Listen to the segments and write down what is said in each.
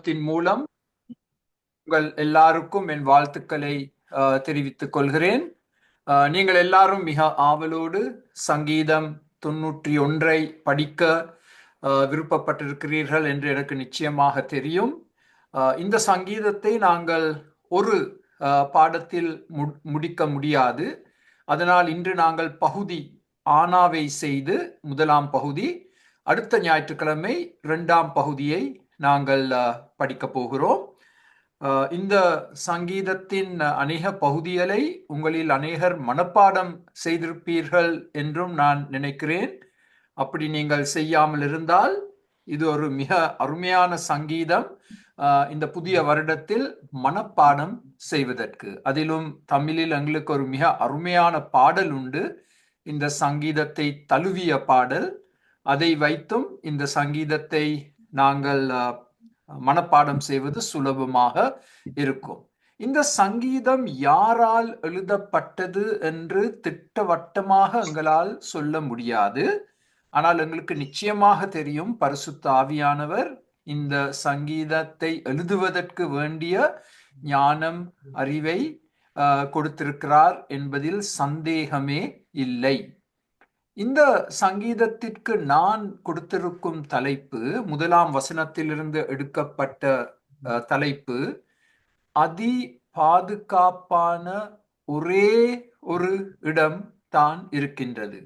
ஊடகத்தின் மூலம் உங்கள் எல்லாருக்கும் என் வாழ்த்துக்களை தெரிவித்துக் கொள்கிறேன். நீங்கள் எல்லாரும் மிக ஆவலோடு சங்கீதம் 91 படிக்க விருப்பப்பட்டிருக்கிறீர்கள் என்று எனக்கு நிச்சயமாக தெரியும். இந்த சங்கீதத்தை நாங்கள் ஒரு பாடத்தில் முடிக்க முடியாது. அதனால் இன்று நாங்கள் பகுதி ஆனாவை செய்து முதலாம் பகுதி, அடுத்த ஞாயிற்றுக்கிழமை 2ஆம் பகுதியை நாங்கள் படிக்க போகிறோம். இந்த சங்கீதத்தின் அநேக பகுதிகளை உங்களில் அநேகர் மனப்பாடம் செய்திருப்பீர்கள் என்றும் நான் நினைக்கிறேன். அப்படி நீங்கள் செய்யாமல் இருந்தால் இது ஒரு மிக அருமையான சங்கீதம் இந்த புதிய வருடத்தில் மனப்பாடம் செய்வதற்கு. அதிலும் தமிழில் எங்களுக்கு ஒரு மிக அருமையான பாடல் உண்டு, இந்த சங்கீதத்தை தழுவிய பாடல். அதை வைத்தும் இந்த சங்கீதத்தை நாங்கள் மனப்பாடம் செய்வது சுலபமாக இருக்கும். இந்த சங்கீதம் யாரால் எழுதப்பட்டது என்று திட்டவட்டமாக எங்களால் சொல்ல முடியாது. ஆனால் எங்களுக்கு நிச்சயமாக தெரியும், பரிசுத்த ஆவியானவர் இந்த சங்கீதத்தை எழுதுவதற்கு வேண்டிய ஞானம், அறிவை கொடுத்திருக்கிறார் என்பதில் சந்தேகமே இல்லை. இந்த சங்கீதத்திற்கு நான் கொடுத்திருக்கும் தலைப்பு, முதலாம் வசனத்திலிருந்து எடுக்கப்பட்ட தலைப்பு, அதி பாதுகாப்பான ஒரே ஒரு இடம் தான் இருக்கின்றது.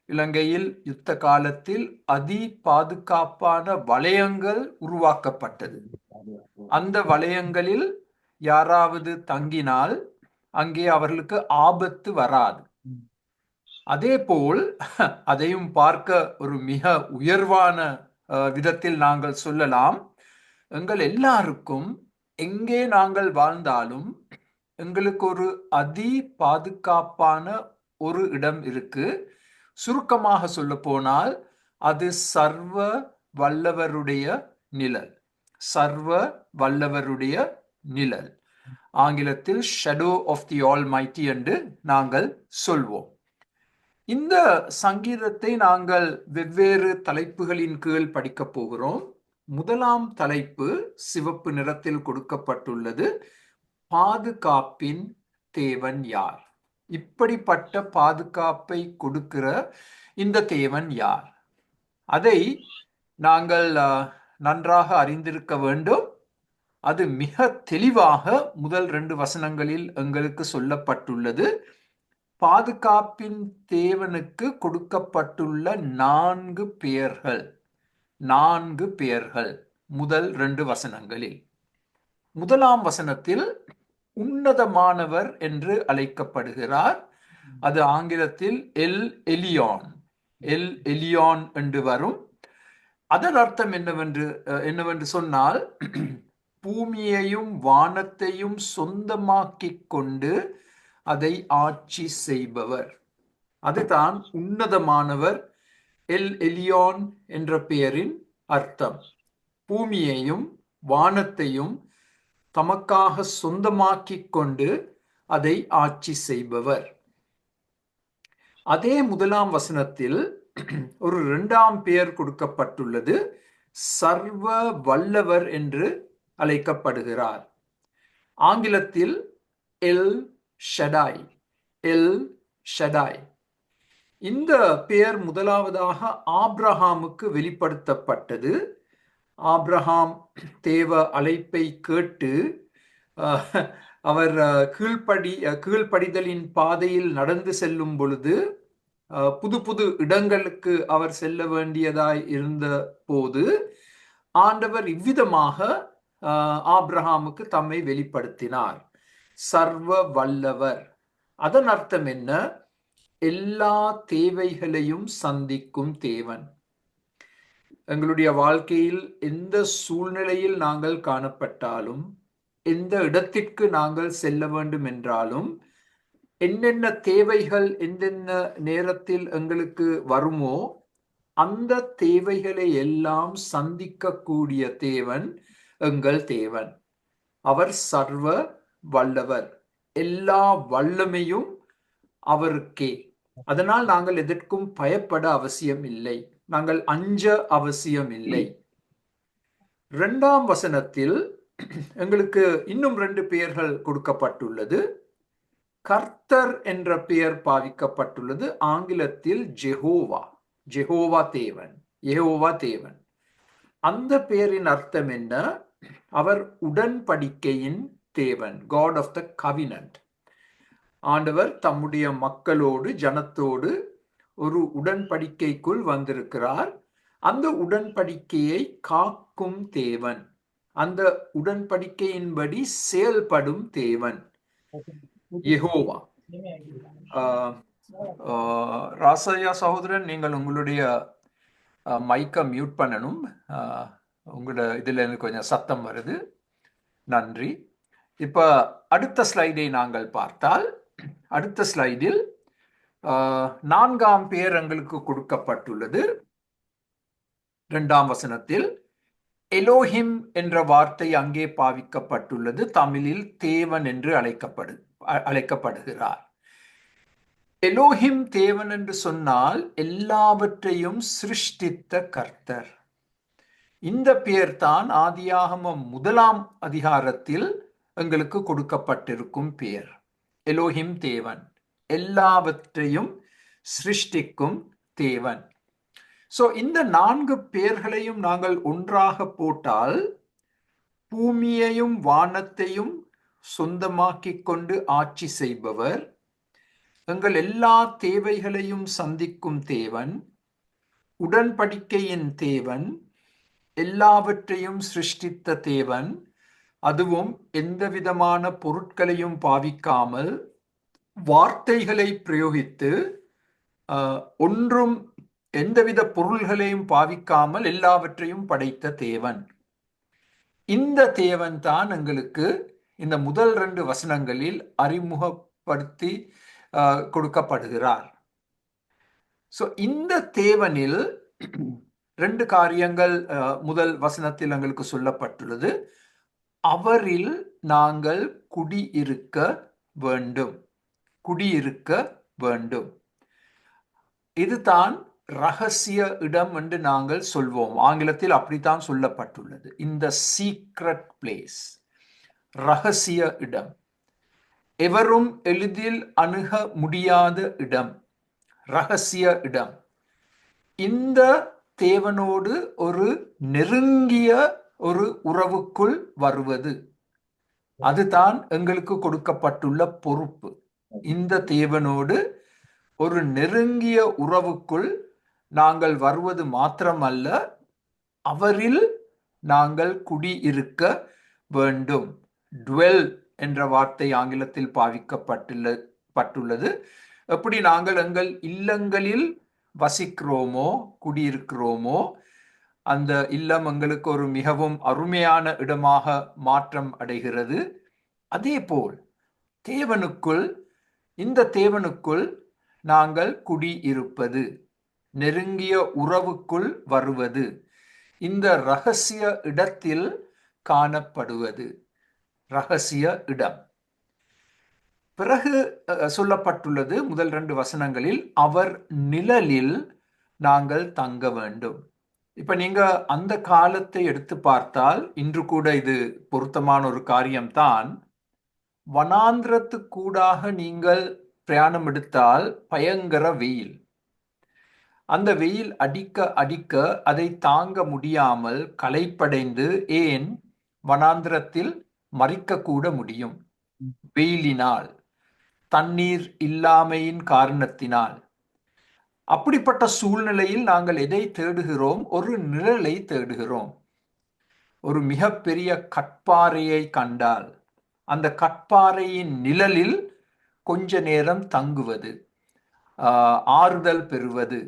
இலங்கையில் யுத்த காலத்தில் அதி பாதுகாப்பான வளையங்கள் உருவாக்கப்பட்டது. அந்த வளையங்களில் யாராவது தங்கினால் அங்கே அவர்களுக்கு ஆபத்து வராது. அதே போல் அதையும் பார்க்க ஒரு மிக உயர்வான விதத்தில் நாங்கள் சொல்லலாம், எங்கள் எல்லாருக்கும் எங்கே நாங்கள் வாழ்ந்தாலும் எங்களுக்கு ஒரு அதி பாதுகாப்பான ஒரு இடம் இருக்கு. சுருக்கமாக சொல்ல போனால் அது சர்வ வல்லவருடைய நிழல். சர்வ வல்லவருடைய நிழல், ஆங்கிலத்தில் ஷேடோ ஆஃப் தி ஆல்மைட்டி என்று நாங்கள் சொல்வோம். இந்த சங்கீதத்தை நாங்கள் வெவ்வேறு தலைப்புகளின் கீழ் படிக்க போகிறோம். முதலாம் தலைப்பு சிவப்பு நிறத்தில் கொடுக்கப்பட்டுள்ளது, பாதுகாப்பின் தேவன் யார்? இப்படிப்பட்ட பாதுகாப்பை கொடுக்கிற இந்த தேவன் யார்? அதை நாங்கள் நன்றாக அறிந்திருக்க வேண்டும். அது மிக தெளிவாக முதல் 2 வசனங்களில் எங்களுக்கு சொல்லப்பட்டுள்ளது. பாதுகாப்பின் தேவனுக்கு கொடுக்கப்பட்டுள்ள 4 பெயர்கள். 4 பெயர்கள் முதல் 2 வசனங்களில். முதலாம் வசனத்தில் உன்னதமானவர் என்று அழைக்கப்படுகிறார். அது ஆங்கிலத்தில் எல் எலியான், எல் எலியான் என்று வரும். அதன் அர்த்தம் என்னவென்று சொன்னால், பூமியையும் வானத்தையும் சொந்தமாக்கிக் கொண்டு அதை ஆட்சி செய்பவர். அதுதான் உன்னதமானவர், எல் எலியான் என்ற பெயரின் அர்த்தம். பூமியையும் வானத்தையும் தமக்காக சொந்தமாக்கிக் கொண்டு அதை ஆட்சி செய்பவர். அதே முதலாம் வசனத்தில் ஒரு 2ஆம் பெயர் கொடுக்கப்பட்டுள்ளது, சர்வ வல்லவர் என்று அழைக்கப்படுகிறார். ஆங்கிலத்தில் எல் ஷடாய், எல் ஷடாய். இந்த பெயர் முதலாவதாக ஆபிரகாமுக்கு வெளிப்படுத்தப்பட்டது. ஆபிரகாம் தேவ அழைப்பை கேட்டு அவர் கீழ்ப்படிதலின் பாதையில் நடந்து செல்லும் பொழுது புது புது இடங்களுக்கு அவர் செல்ல வேண்டியதாய் இருந்த போது ஆண்டவர் இவ்விதமாக ஆபிரகாமுக்கு தம்மை வெளிப்படுத்தினார், சர்வ வல்லவர். அதன் அர்த்தம் என்ன? எல்லா தேவைகளையும் சந்திக்கும் தேவன். எங்களுடைய வாழ்க்கையில் எந்த சூழ்நிலையில் நாங்கள் காணப்பட்டாலும், எந்த இடத்திற்கு நாங்கள் செல்ல வேண்டும் என்றாலும், என்னென்ன தேவைகள் எந்தென்ன நேரத்தில் எங்களுக்கு வருமோ அந்த தேவைகளை எல்லாம் சந்திக்கக்கூடிய தேவன் எங்கள் தேவன். அவர் சர்வ வல்லவர். எல்லா வல்லமையும் அவருக்கே. அதனால் நாங்கள் எதற்கும் பயப்பட அவசியம் இல்லை, நாங்கள் அஞ்ச அவசியம் இல்லை. 2ஆம் வசனத்தில் எங்களுக்கு இன்னும் 2 பெயர்கள் கொடுக்கப்பட்டுள்ளது. கர்த்தர் என்ற பெயர் பாவிக்கப்பட்டுள்ளது. ஆங்கிலத்தில் ஜெகோவா, ஜெகோவா தேவன், யெகோவா தேவன். அந்த பெயரின் அர்த்தம் என்ன? அவர் உடன்படிக்கையின் தேவன், காட் ஆஃப் த கவினன்ட். ஆண்டவர் தம்முடைய மக்களோடு, ஜனத்தோடு ஒரு உடன்படிக்கைக்குள் வந்திருக்கிறார். அந்த உடன்படிக்கையை காக்கும் தேவன், அந்த உடன்படிக்கையின்படி செயல்படும் தேவன் யெகோவா. ராசையா சகோதரன், நீங்கள் உங்களுடைய மைக்கை மியூட் பண்ணணும். உங்களோட இதுல இருந்து கொஞ்சம் சத்தம் வருது. நன்றி. இப்ப அடுத்த ஸ்லைடை நாங்கள் பார்த்தால், அடுத்த ஸ்லைடில் 4ஆம் பெயர் எங்களுக்கு கொடுக்கப்பட்டுள்ளது. 2ஆம் வசனத்தில் எலோஹிம் என்ற வார்த்தை அங்கே பாவிக்கப்பட்டுள்ளது. தமிழில் தேவன் என்று அழைக்கப்படுகிறார். எலோஹிம் தேவன் என்று சொன்னால் எல்லாவற்றையும் சிருஷ்டித்த கர்த்தர். இந்த பெயர் தான் ஆதியாகமம் 1ஆம் அதிகாரத்தில் எங்களுக்கு கொடுக்கப்பட்டிருக்கும் பெயர். எலோஹிம் தேவன், எல்லாவற்றையும் சிருஷ்டிக்கும் தேவன். சோ இந்த 4 பெயர்களையும் நாங்கள் ஒன்றாக போட்டால், பூமியையும் வானத்தையும் சொந்தமாக்கிக் கொண்டு ஆட்சி செய்பவர், எங்கள் எல்லா தேவைகளையும் சந்திக்கும் தேவன், உடன்படிக்கையின் தேவன், எல்லாவற்றையும் சிருஷ்டித்த தேவன், அதுவும் எந்த விதமான பொருட்களையும் பாவிக்காமல் வார்த்தைகளை பிரயோகித்து ஒன்றும் எந்தவித பொருள்களையும் பாவிக்காமல் எல்லாவற்றையும் படைத்த தேவன். இந்த தேவன் தான் எங்களுக்கு இந்த முதல் 2 வசனங்களில் அறிமுகப்படுத்தி கொடுக்கப்படுகிறார். சோ இந்த தேவனில் 2 காரியங்கள் முதல் வசனத்தில் எங்களுக்கு சொல்லப்பட்டுள்ளது. அவரில் நாங்கள் குடியிருக்க வேண்டும், குடியிருக்க வேண்டும். இதுதான் ரகசிய இடம் என்று நாங்கள் சொல்வோம். ஆங்கிலத்தில் அப்படித்தான் சொல்லப்பட்டுள்ளது. இந்த சீக்ரெட் பிளேஸ், ரகசிய இடம், எவரும் எளிதில் அணுக முடியாத இடம், ரகசிய இடம். இந்த தேவனோடு ஒரு நெருங்கிய ஒரு உறவுக்குள் வருவது, அதுதான் எங்களுக்கு கொடுக்கப்பட்டுள்ள பொறுப்பு. இந்த தேவனோடு ஒரு நெருங்கிய உறவுக்குள் நாங்கள் வருவது மாத்திரமல்ல, அவரில் நாங்கள் குடியிருக்க வேண்டும். டுவெல் என்ற வார்த்தை ஆங்கிலத்தில் பாவிக்கப்பட்டுள்ளது. எப்படி நாங்கள் எங்கள் இல்லங்களில் வசிக்கிறோமோ, குடியிருக்கிறோமோ, அந்த இல்லம் எங்களுக்கு ஒரு மிகவும் அருமையான இடமாக மாற்றம் அடைகிறது. அதே போல் தேவனுக்குள், இந்த தேவனுக்குள் நாங்கள் குடியிருப்பது, நெருங்கிய உறவுக்குள் வருவது, இந்த ரகசிய இடத்தில் காணப்படுவது, ரகசிய இடம். பிறகு சொல்லப்பட்டுள்ளது முதல் 2 வசனங்களில், அவர் நிழலில் நாங்கள் தங்க வேண்டும். இப்ப நீங்க அந்த காலத்தை எடுத்து பார்த்தால், இன்று கூட இது பொருத்தமான ஒரு காரியம்தான். வனாந்திரத்துக்கூடாக நீங்கள் பிரயாணம் எடுத்தால் பயங்கர வெயில். அந்த வெயில் அடிக்க அடிக்க அதை தாங்க முடியாமல் களைப்படைந்து, ஏன் வனாந்திரத்தில் மரிக்க கூட முடியும், வெயிலினால், தண்ணீர் இல்லாமையின் காரணத்தினால். அப்படிப்பட்ட சூழ்நிலையில் நாங்கள் எதை தேடுகிறோம்? ஒரு நிழலை தேடுகிறோம். ஒரு மிகப்பெரிய கற்பாறையை கண்டால் அந்த கற்பாறையின் நிழலில் கொஞ்ச நேரம் தங்குவது, ஆறுதல் பெறுவது,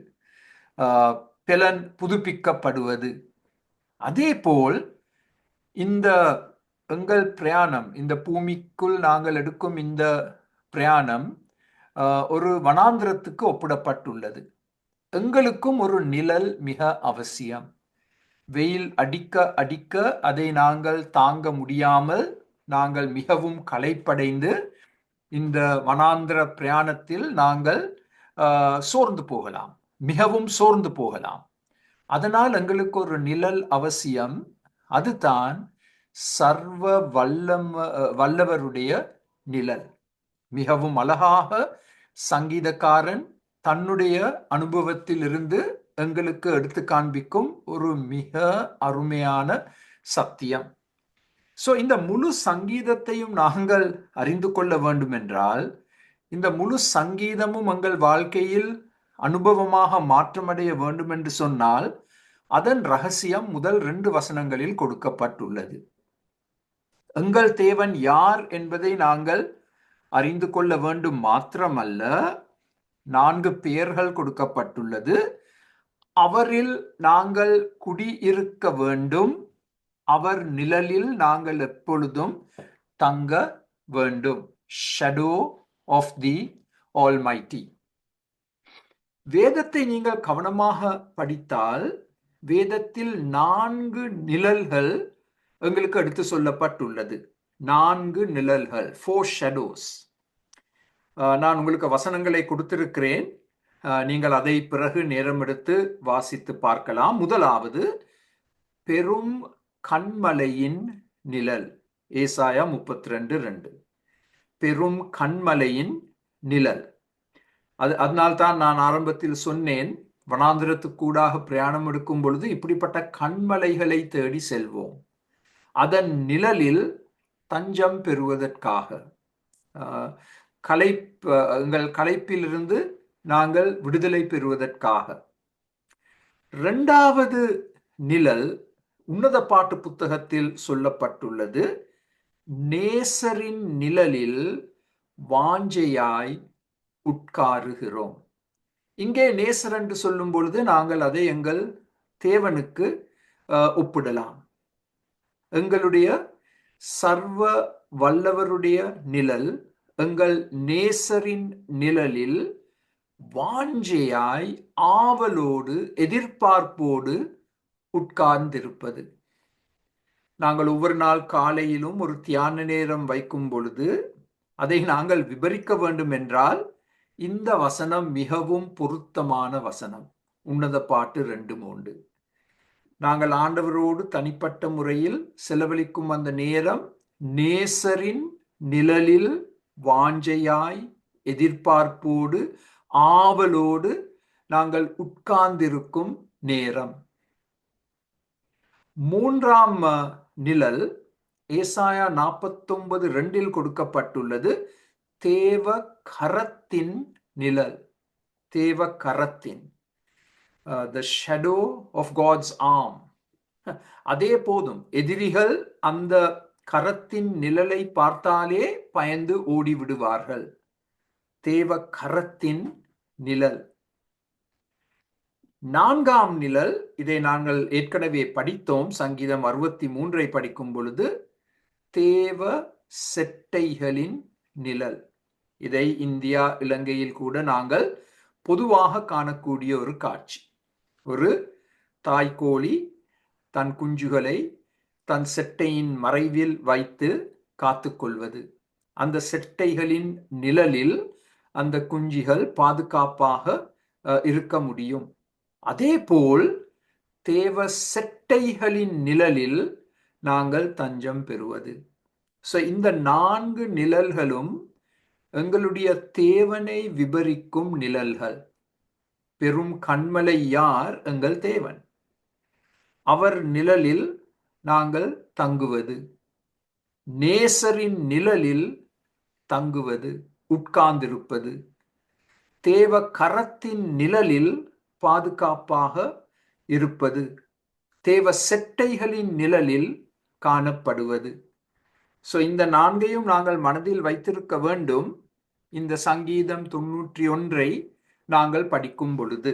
பலன் புதுப்பிக்கப்படுவது. அதே போல் இந்த எங்கள் பிரயாணம், இந்த பூமிக்குள் நாங்கள் எடுக்கும் இந்த பிரயாணம் ஒரு வனாந்திரத்துக்கு ஒப்பிடப்பட்டுள்ளது. எங்களுக்கும் ஒரு நிழல் மிக அவசியம். வெயில் அடிக்க அடிக்க அதை நாங்கள் தாங்க முடியாமல் நாங்கள் மிகவும் களைப்படைந்து இந்த வனாந்திர பிரயாணத்தில் நாங்கள் சோர்ந்து போகலாம், மிகவும் சோர்ந்து போகலாம். அதனால் எங்களுக்கு ஒரு நிழல் அவசியம். அதுதான் சர்வ வல்லவருடைய நிழல். மிகவும் அழகாக சங்கீதக்காரன் தன்னுடைய அனுபவத்திலிருந்து எங்களுக்கு எடுத்து காண்பிக்கும் ஒரு மிக அருமையான சத்தியம். ஸோ இந்த முழு சங்கீதத்தையும் நாங்கள் அறிந்து கொள்ள வேண்டும் என்றால், இந்த முழு சங்கீதமும் எங்கள் வாழ்க்கையில் அனுபவமாக மாற்றமடைய வேண்டும் என்று சொன்னால், அதன் ரகசியம் முதல் 2 வசனங்களில் கொடுக்கப்பட்டுள்ளது. எங்கள் தேவன் யார் என்பதை நாங்கள் அறிந்து கொள்ள வேண்டும் மாத்திரமல்ல, 4 பெயர்கள் கொடுக்கப்பட்டுள்ளது. அவரில் நாங்கள் குடியிருக்க வேண்டும், அவர் நிழலில் நாங்கள் எப்பொழுதும் தங்க வேண்டும். Shadow of the almighty. வேதத்தை நீங்கள் கவனமாக படித்தால், வேதத்தில் 4 நிழல்கள் எங்களுக்கு எடுத்து சொல்லப்பட்டுள்ளது. 4 நிழல்கள், 4 shadows. நான் உங்களுக்கு வசனங்களை கொடுத்திருக்கிறேன். நீங்கள் அதை பிறகு நேரம் எடுத்து வாசித்து பார்க்கலாம். முதலாவது, பெரும் கன்மலையின் நிழல். ஏசாயா 32:2. பெரும் கன்மலையின் நிழல். அதனால்தான் நான் ஆரம்பத்தில் சொன்னேன், வனாந்திரத்துக்கூடாக பிரயாணம் எடுக்கும் பொழுது இப்படிப்பட்ட கன்மலைகளை தேடி செல்வோம், அதன் நிழலில் தஞ்சம் பெறுவதற்காக, எங்கள் களைப்பிலிருந்து நாங்கள் விடுதலை பெறுவதற்காக. 2வது நிழல் உன்னத பாட்டு புத்தகத்தில் சொல்லப்பட்டுள்ளது. நேசரின் நிழலில் வாஞ்சையாய் உட்காருகிறோம். இங்கே நேசர் என்று சொல்லும் பொழுது நாங்கள் அதை எங்கள் தேவனுக்கு ஒப்பிடலாம். எங்களுடைய சர்வ வல்லவருடைய நிழல், எங்கள் நேசரின் நிழலில் வாஞ்சையாய் ஆவலோடு எதிர்பார்ப்போடு உட்கார்ந்திருப்பது. நாங்கள் ஒவ்வொரு நாள் காலையிலும் ஒரு தியான நேரம் வைக்கும் பொழுது அதை நாங்கள் விவரிக்க வேண்டும் என்றால், இந்த வசனம் மிகவும் பொருத்தமான வசனம். உன்னத பாட்டு 2:3. நாங்கள் ஆண்டவரோடு தனிப்பட்ட முறையில் செலவழிக்கும் அந்த நேரம் நேசரின் நிழலில் வாஞ்சையாய் எதிர்பார்ப்போடு ஆவலோடு நாங்கள் உட்கார்ந்திருக்கும் நேரம். 3ஆம் நிழல் ஏசாயா 49:2 கொடுக்கப்பட்டுள்ளது. தேவ கரத்தின் நிழல். தேவ கரத்தின், the shadow of God's arm. அதே போதும், எதிரிகள் அந்த கரத்தின் நிழலை பார்த்தாலே பயந்து ஓடி விடுவார்கள். தேவ கரத்தின் நிழல். 4ஆம் நிழல், இதை நாங்கள் ஏற்கனவே படித்தோம். சங்கீதம் 63 படிக்கும் பொழுது, தேவ செட்டைகளின் நிழல். இதை இந்தியா, இலங்கையில் கூட நாங்கள் பொதுவாக காணக்கூடிய ஒரு காட்சி. ஒரு தாய்க்கோழி தன் குஞ்சுகளை தன் செட்டையின் மறைவில் வைத்து காத்துக்கொள்வது. அந்த செட்டைகளின் நிழலில் அந்த குஞ்சுகள் பாதுகாப்பாக இருக்க முடியும். அதேபோல் தேவ செட்டைகளின் நிழலில் நாங்கள் தஞ்சம் பெறுவது. இந்த 4 நிழல்களும் எங்களுடைய தேவனை விபரிக்கும் நிழல்கள். பெரும் கன்மலை யார்? எங்கள் தேவன். அவர் நிழலில் நாங்கள் தங்குவது, நேசரின் நிழலில் தங்குவது, உட்கார்ந்திருப்பது, தேவ கரத்தின் நிழலில் பாதுகாப்பாக இருப்பது, தேவ செட்டைகளின் நிழலில் காணப்படுவது. இந்த 4ஐயும் நாங்கள் மனதில் வைத்திருக்க வேண்டும். இந்த சங்கீதம் 91 நாங்கள் படிக்கும் பொழுது.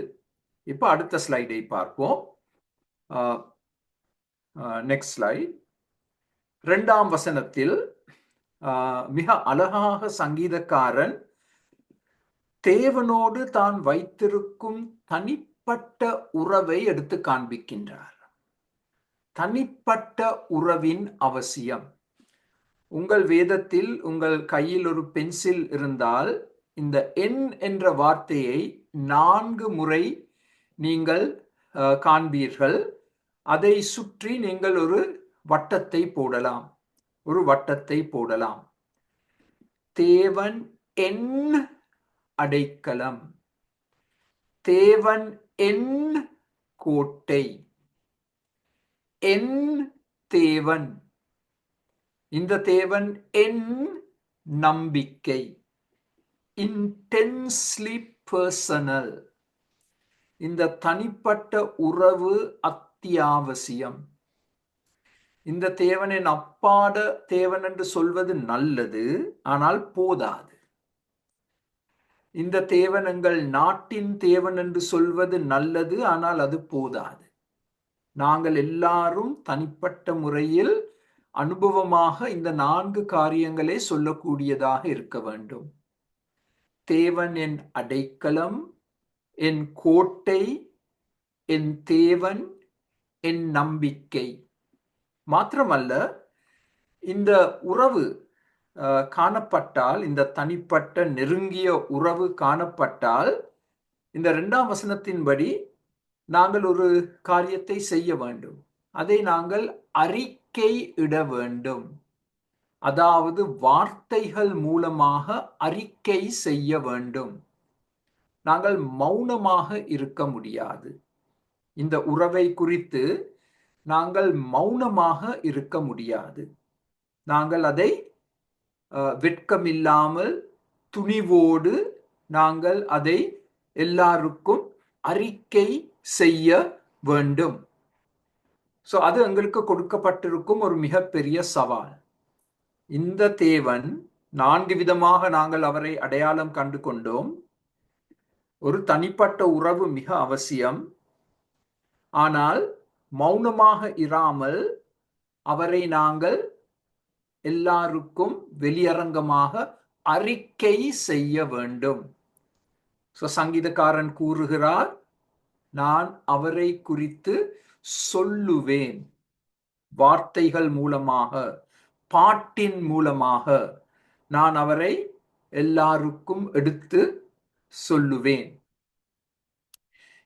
இப்போ அடுத்த ஸ்லைடை பார்ப்போம். Next slide. 2ஆம் வசனத்தில் மிக அழகாக சங்கீதக்காரன் தேவனோடு தான் வைத்திருக்கும் தனிப்பட்ட உறவை எடுத்து காண்பிக்கின்றார். தனிப்பட்ட உறவின் அவசியம். உங்கள் வேதத்தில் உங்கள் கையில் ஒரு பென்சில் இருந்தால், இந்த என் என்ற வார்த்தையை 4 முறை நீங்கள் காண்பீர்கள். அதை சுற்றி நீங்கள் ஒரு வட்டத்தை போடலாம். ஒரு வட்டத்தை போடலாம். தேவன் என் அடைக்கலம், தேவன் என் கோட்டை, என் தேவன், இந்த தேவன் என் நம்பிக்கை. இன்டென்ஸ்லி பர்சனல், இந்த தனிப்பட்ட உறவு அத்தியாவசியம். இந்த தேவனின் அப்பாட தேவன் என்று சொல்வது நல்லது, ஆனால் போதாது. இந்த தேவன் எங்கள் நாட்டின் தேவன் என்று சொல்வது நல்லது, ஆனால் அது போதாது. நாங்கள் எல்லாரும் தனிப்பட்ட முறையில் அனுபவமாக இந்த 4 காரியங்களே சொல்லக்கூடியதாக இருக்க வேண்டும். தேவன் என் அடைக்கலம், என் கோட்டை, என் தேவன், என் நம்பிக்கை. மாத்திரமல்ல, இந்த உறவு காணப்பட்டால், இந்த தனிப்பட்ட நெருங்கிய உறவு காணப்பட்டால், இந்த 2ஆம் வசனத்தின்படி நாங்கள் ஒரு காரியத்தை செய்ய வேண்டும். அதை நாங்கள் அறிக்கை இட வேண்டும். அதாவது வார்த்தைகள் மூலமாக அறிக்கை செய்ய வேண்டும். நாங்கள் மௌனமாக இருக்க முடியாது. இந்த உறவை குறித்து நாங்கள் மௌனமாக இருக்க முடியாது. நாங்கள் அதை வெட்கமில்லாமல் துணிவோடு நாங்கள் அதை எல்லாருக்கும் அறிக்கை செய்ய வேண்டும். சோ அது எங்களுக்கு கொடுக்கப்பட்டிருக்கும் ஒரு மிகப்பெரிய சவால். இந்த தேவன் 4 விதமாக நாங்கள் அவரை அடையாளம் கண்டு கொண்டோம். ஒரு தனிப்பட்ட உறவு மிக அவசியம். ஆனால் மௌனமாக இராமல் அவரை நாங்கள் எல்லாருக்கும் வெளியரங்கமாக அறிக்கை செய்ய வேண்டும். சங்கீதக்காரன் கூறுகிறார், நான் அவரை குறித்து சொல்லுவேன். வார்த்தைகள் மூலமாக, பாட்டின் மூலமாக நான் அவரை எல்லாருக்கும் எடுத்து சொல்லுவேன்.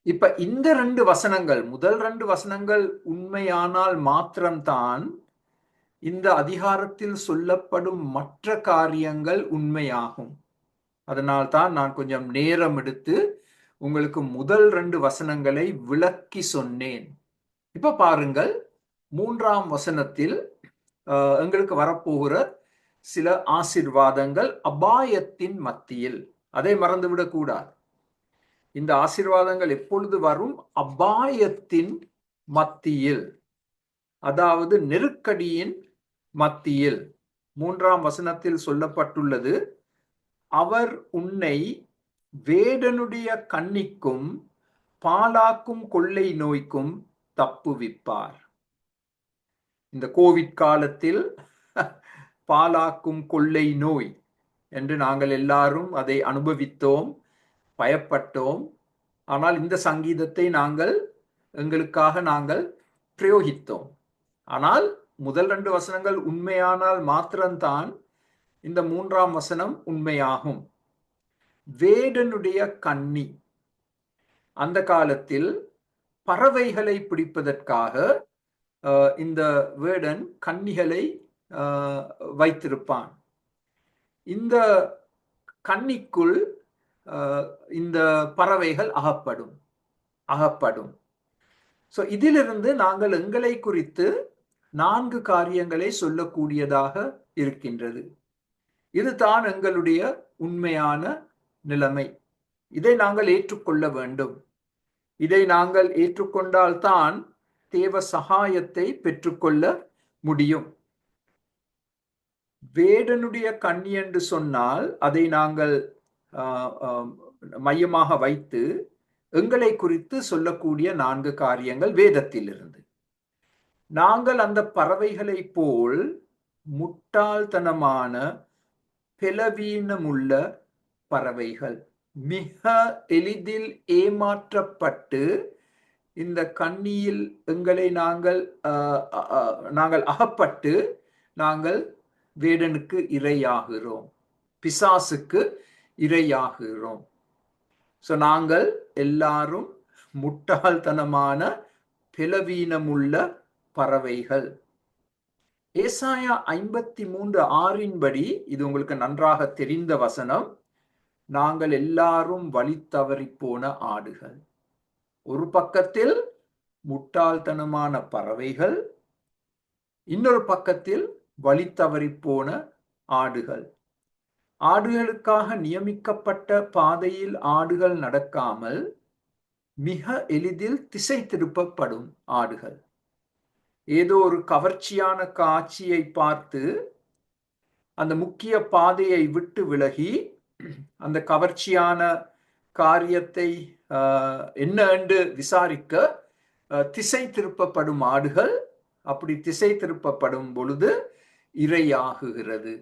இப்ப இந்த 2 வசனங்கள், முதல் 2 வசனங்கள் உண்மையானால் மாத்திரம்தான் இந்த அதிகாரத்தில் சொல்லப்படும் மற்ற காரியங்கள் உண்மையாகும். அதனால்தான் நான் கொஞ்சம் நேரம் எடுத்து உங்களுக்கு முதல் 2 வசனங்களை விளக்கி சொன்னேன். இப்ப பாருங்கள், 3ஆம் வசனத்தில் எங்களுக்கு வரப்போகிற சில ஆசீர்வாதங்கள் அபாயத்தின் மத்தியில். அதை மறந்துவிடக் கூடாது. இந்த ஆசீர்வாதங்கள் எப்பொழுது வரும்? அபாயத்தின் மத்தியில், அதாவது நெருக்கடியின் மத்தியில். 3ஆம் வசனத்தில் சொல்லப்பட்டுள்ளது, அவர் உன்னை வேடனுடைய கண்ணிக்கும் பாலாக்கும் கொள்ளை நோய்க்கும் தப்புவிப்பார். இந்த கோவிட் காலத்தில் பாலாக்கும் கொள்ளை நோய் என்று நாங்கள் எல்லாரும் அதை அனுபவித்தோம், பயப்பட்டோம். ஆனால் இந்த சங்கீதத்தை நாங்கள் எங்களுக்காக நாங்கள் பிரயோகித்தோம். ஆனால் முதல் 2 வசனங்கள் உண்மையானால் மாத்திரம்தான் இந்த 3ஆம் வசனம் உண்மையாகும். வேடனுடைய கண்ணி, அந்த காலத்தில் பறவைகளை பிடிப்பதற்காக இந்த வேடன் கன்னிகளை வைத்திருப்பான். இந்த கன்னிக்குள் இந்த பறவைகள் அகப்படும். சோ இதிலிருந்து நாங்கள் எங்களை குறித்து 4 காரியங்களை சொல்லக்கூடியதாக இருக்கின்றது. இதுதான் எங்களுடைய உண்மையான நிலைமை. இதை நாங்கள் ஏற்றுக்கொள்ள வேண்டும். இதை நாங்கள் ஏற்றுக்கொண்டால்தான் தேவ சகாயத்தை பெற்றுக்கொள்ள முடியும். வேடனுடைய கண்ணி என்று சொன்னால் அதை நாங்கள் மையமாக வைத்து எங்களை குறித்து சொல்லக்கூடிய 4 காரியங்கள் வேதத்திலிருந்து. நாங்கள் அந்த பறவைகளை போல் முட்டாள்தனமான பலவீனமுள்ள பறவைகள், மிக எளிதில் ஏமாற்றப்பட்டு இந்த கண்ணியில் எங்களை நாங்கள் அகப்பட்டு நாங்கள் வேடனுக்கு இரையாகிறோம், பிசாசுக்கு இரையாகிறோம். சோ நாங்கள் எல்லாரும் முட்டாள்தனமான பலவீனமுள்ள பறவைகள். ஏசாயா 53:6 படி, இது உங்களுக்கு நன்றாக தெரிந்த வசனம், நாங்கள் எல்லாரும் வழி தவறி போன ஆடுகள். ஒரு பக்கத்தில் முட்டாள்தனமான பறவைகள், இன்னொரு பக்கத்தில் வழி தவறி போன ஆடுகள். ஆடுகளுக்காக நியமிக்கப்பட்ட பாதையில் ஆடுகள் நடக்காமல் மிக எளிதில் திசை திருப்பப்படும் ஆடுகள். ஏதோ ஒரு கவர்ச்சியான காட்சியை பார்த்து அந்த முக்கிய பாதையை விட்டு விலகி அந்த கவர்ச்சியான காரியத்தை என்ன என்று விசாரிக்க திசை திருப்பப்படும் ஆடுகள். அப்படி திசை திருப்பப்படும் பொழுது இரையாகுகிறது.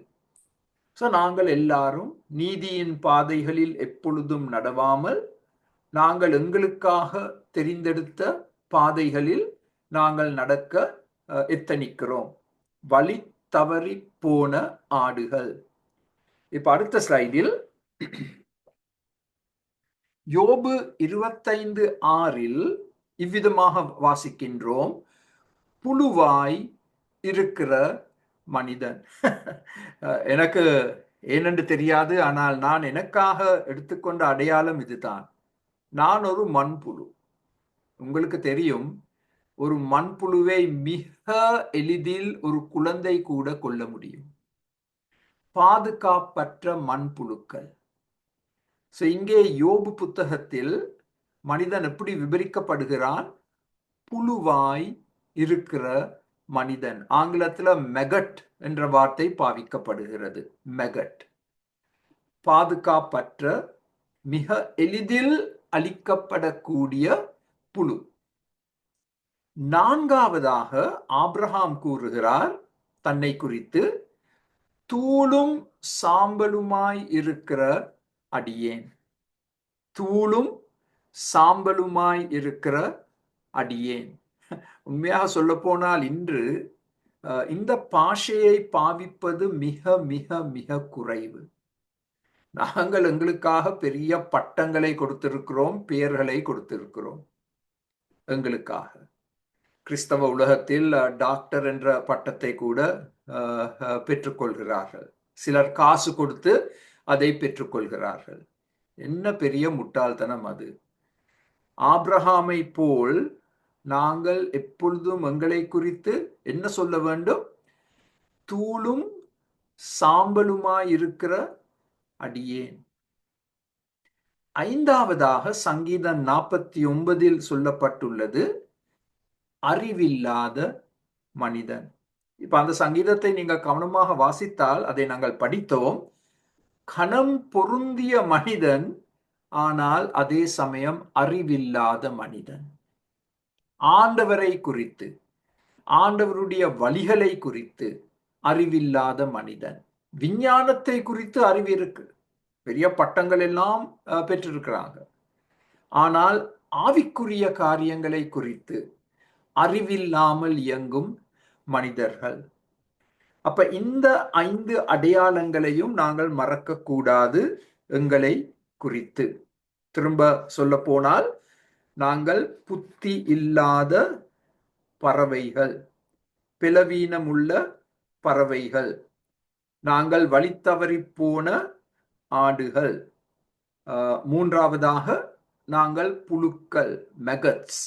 நாங்கள் எல்லாரும் நீதியின் பாதைகளில் எப்பொழுதும் நடவாமல், நாங்கள் எங்களுக்காக தெரிந்தெடுத்த பாதைகளில் நாங்கள் நடக்க எத்தனிக்கிறோம். வழி தவறி போன ஆடுகள். இப்ப அடுத்த ஸ்லைடில் யோபு 25:6 இவ்விதமாக வாசிக்கின்றோம். புழுவாய் இருக்கிற மனிதன். எனக்கு ஏனென்று தெரியாது, ஆனால் நான் எனக்காக எடுத்துக்கொண்ட அடையாளம் இதுதான். நான் ஒரு மண்புழு. உங்களுக்கு தெரியும், ஒரு மண்புழுவை மிக எளிதில் ஒரு குழந்தை கூட கொள்ள முடியும். பாதுகாப்பற்ற மண்புழுக்கள். இங்கே யோபு புத்தகத்தில் மனிதன் எப்படி விவரிக்கப்படுகிறான்? புழுவாய் இருக்கிற மனிதன். ஆங்கிலத்தில் மெகட் என்ற வார்த்தை பாவிக்கப்படுகிறது. மெகட். பாதுகாப்பற்ற, மிக எளிதில் அழிக்கப்படக்கூடிய புழு. நான்காவதாக ஆபிரகாம் கூறுகிறார் தன்னை குறித்து, தூளும் சாம்பலுமாய் இருக்கிற அடியேன். தூளும் சாம்பலுமாய் இருக்கிற அடியேன். உண்மையாக சொல்ல போனால் இன்று இந்த பாஷையை பாவிப்பது மிக மிக மிக குறைவு. நாங்கள் எங்களுக்காக பெரிய பட்டங்களை கொடுத்திருக்கிறோம், பெயர்களை கொடுத்திருக்கிறோம். எங்களுக்காக கிறிஸ்தவ உலகத்தில் டாக்டர் என்ற பட்டத்தை கூட பெற்றுக்கொள்கிறார்கள். சிலர் காசு கொடுத்து அதை பெற்றுக்கொள்கிறார்கள். என்ன பெரிய முட்டாள்தனம் அது! ஆபிரகாமை போல் நாங்கள் எப்பொழுதும் எங்களை குறித்து என்ன சொல்ல வேண்டும்? தூளும் சாம்பலுமாய் இருக்கிற அடியேன். ஐந்தாவதாக சங்கீதம் 49 சொல்லப்பட்டுள்ளது, அறிவில்லாத மனிதன். இப்ப அந்த சங்கீதத்தை நீங்க கவனமாக வாசித்தால், அதை நாங்கள் படித்தோம். கணம் பொருந்திய மனிதன், ஆனால் அதே சமயம் அறிவில்லாத மனிதன். ஆண்டவரை குறித்து, ஆண்டவருடைய வழிகளை குறித்து அறிவில்லாத மனிதன். விஞ்ஞானத்தை குறித்து அறிவு இருக்கு, பெரிய பட்டங்கள் எல்லாம் பெற்றிருக்கிறாங்க. ஆனால் ஆவிக்குரிய காரியங்களை குறித்து அறிவில்லாமல் இயங்கும் மனிதர்கள். அப்ப இந்த 5 அடையாளங்களையும் நாங்கள் மறக்கக்கூடாது எங்களை குறித்து. திரும்ப சொல்ல போனால், நாங்கள் புத்தி இல்லாத பறவைகள், பிளவீனமுள்ள பறவைகள், நாங்கள் வழி தவறி போன ஆடுகள். மூன்றாவதாக நாங்கள் புழுக்கள், மெகட்ஸ்.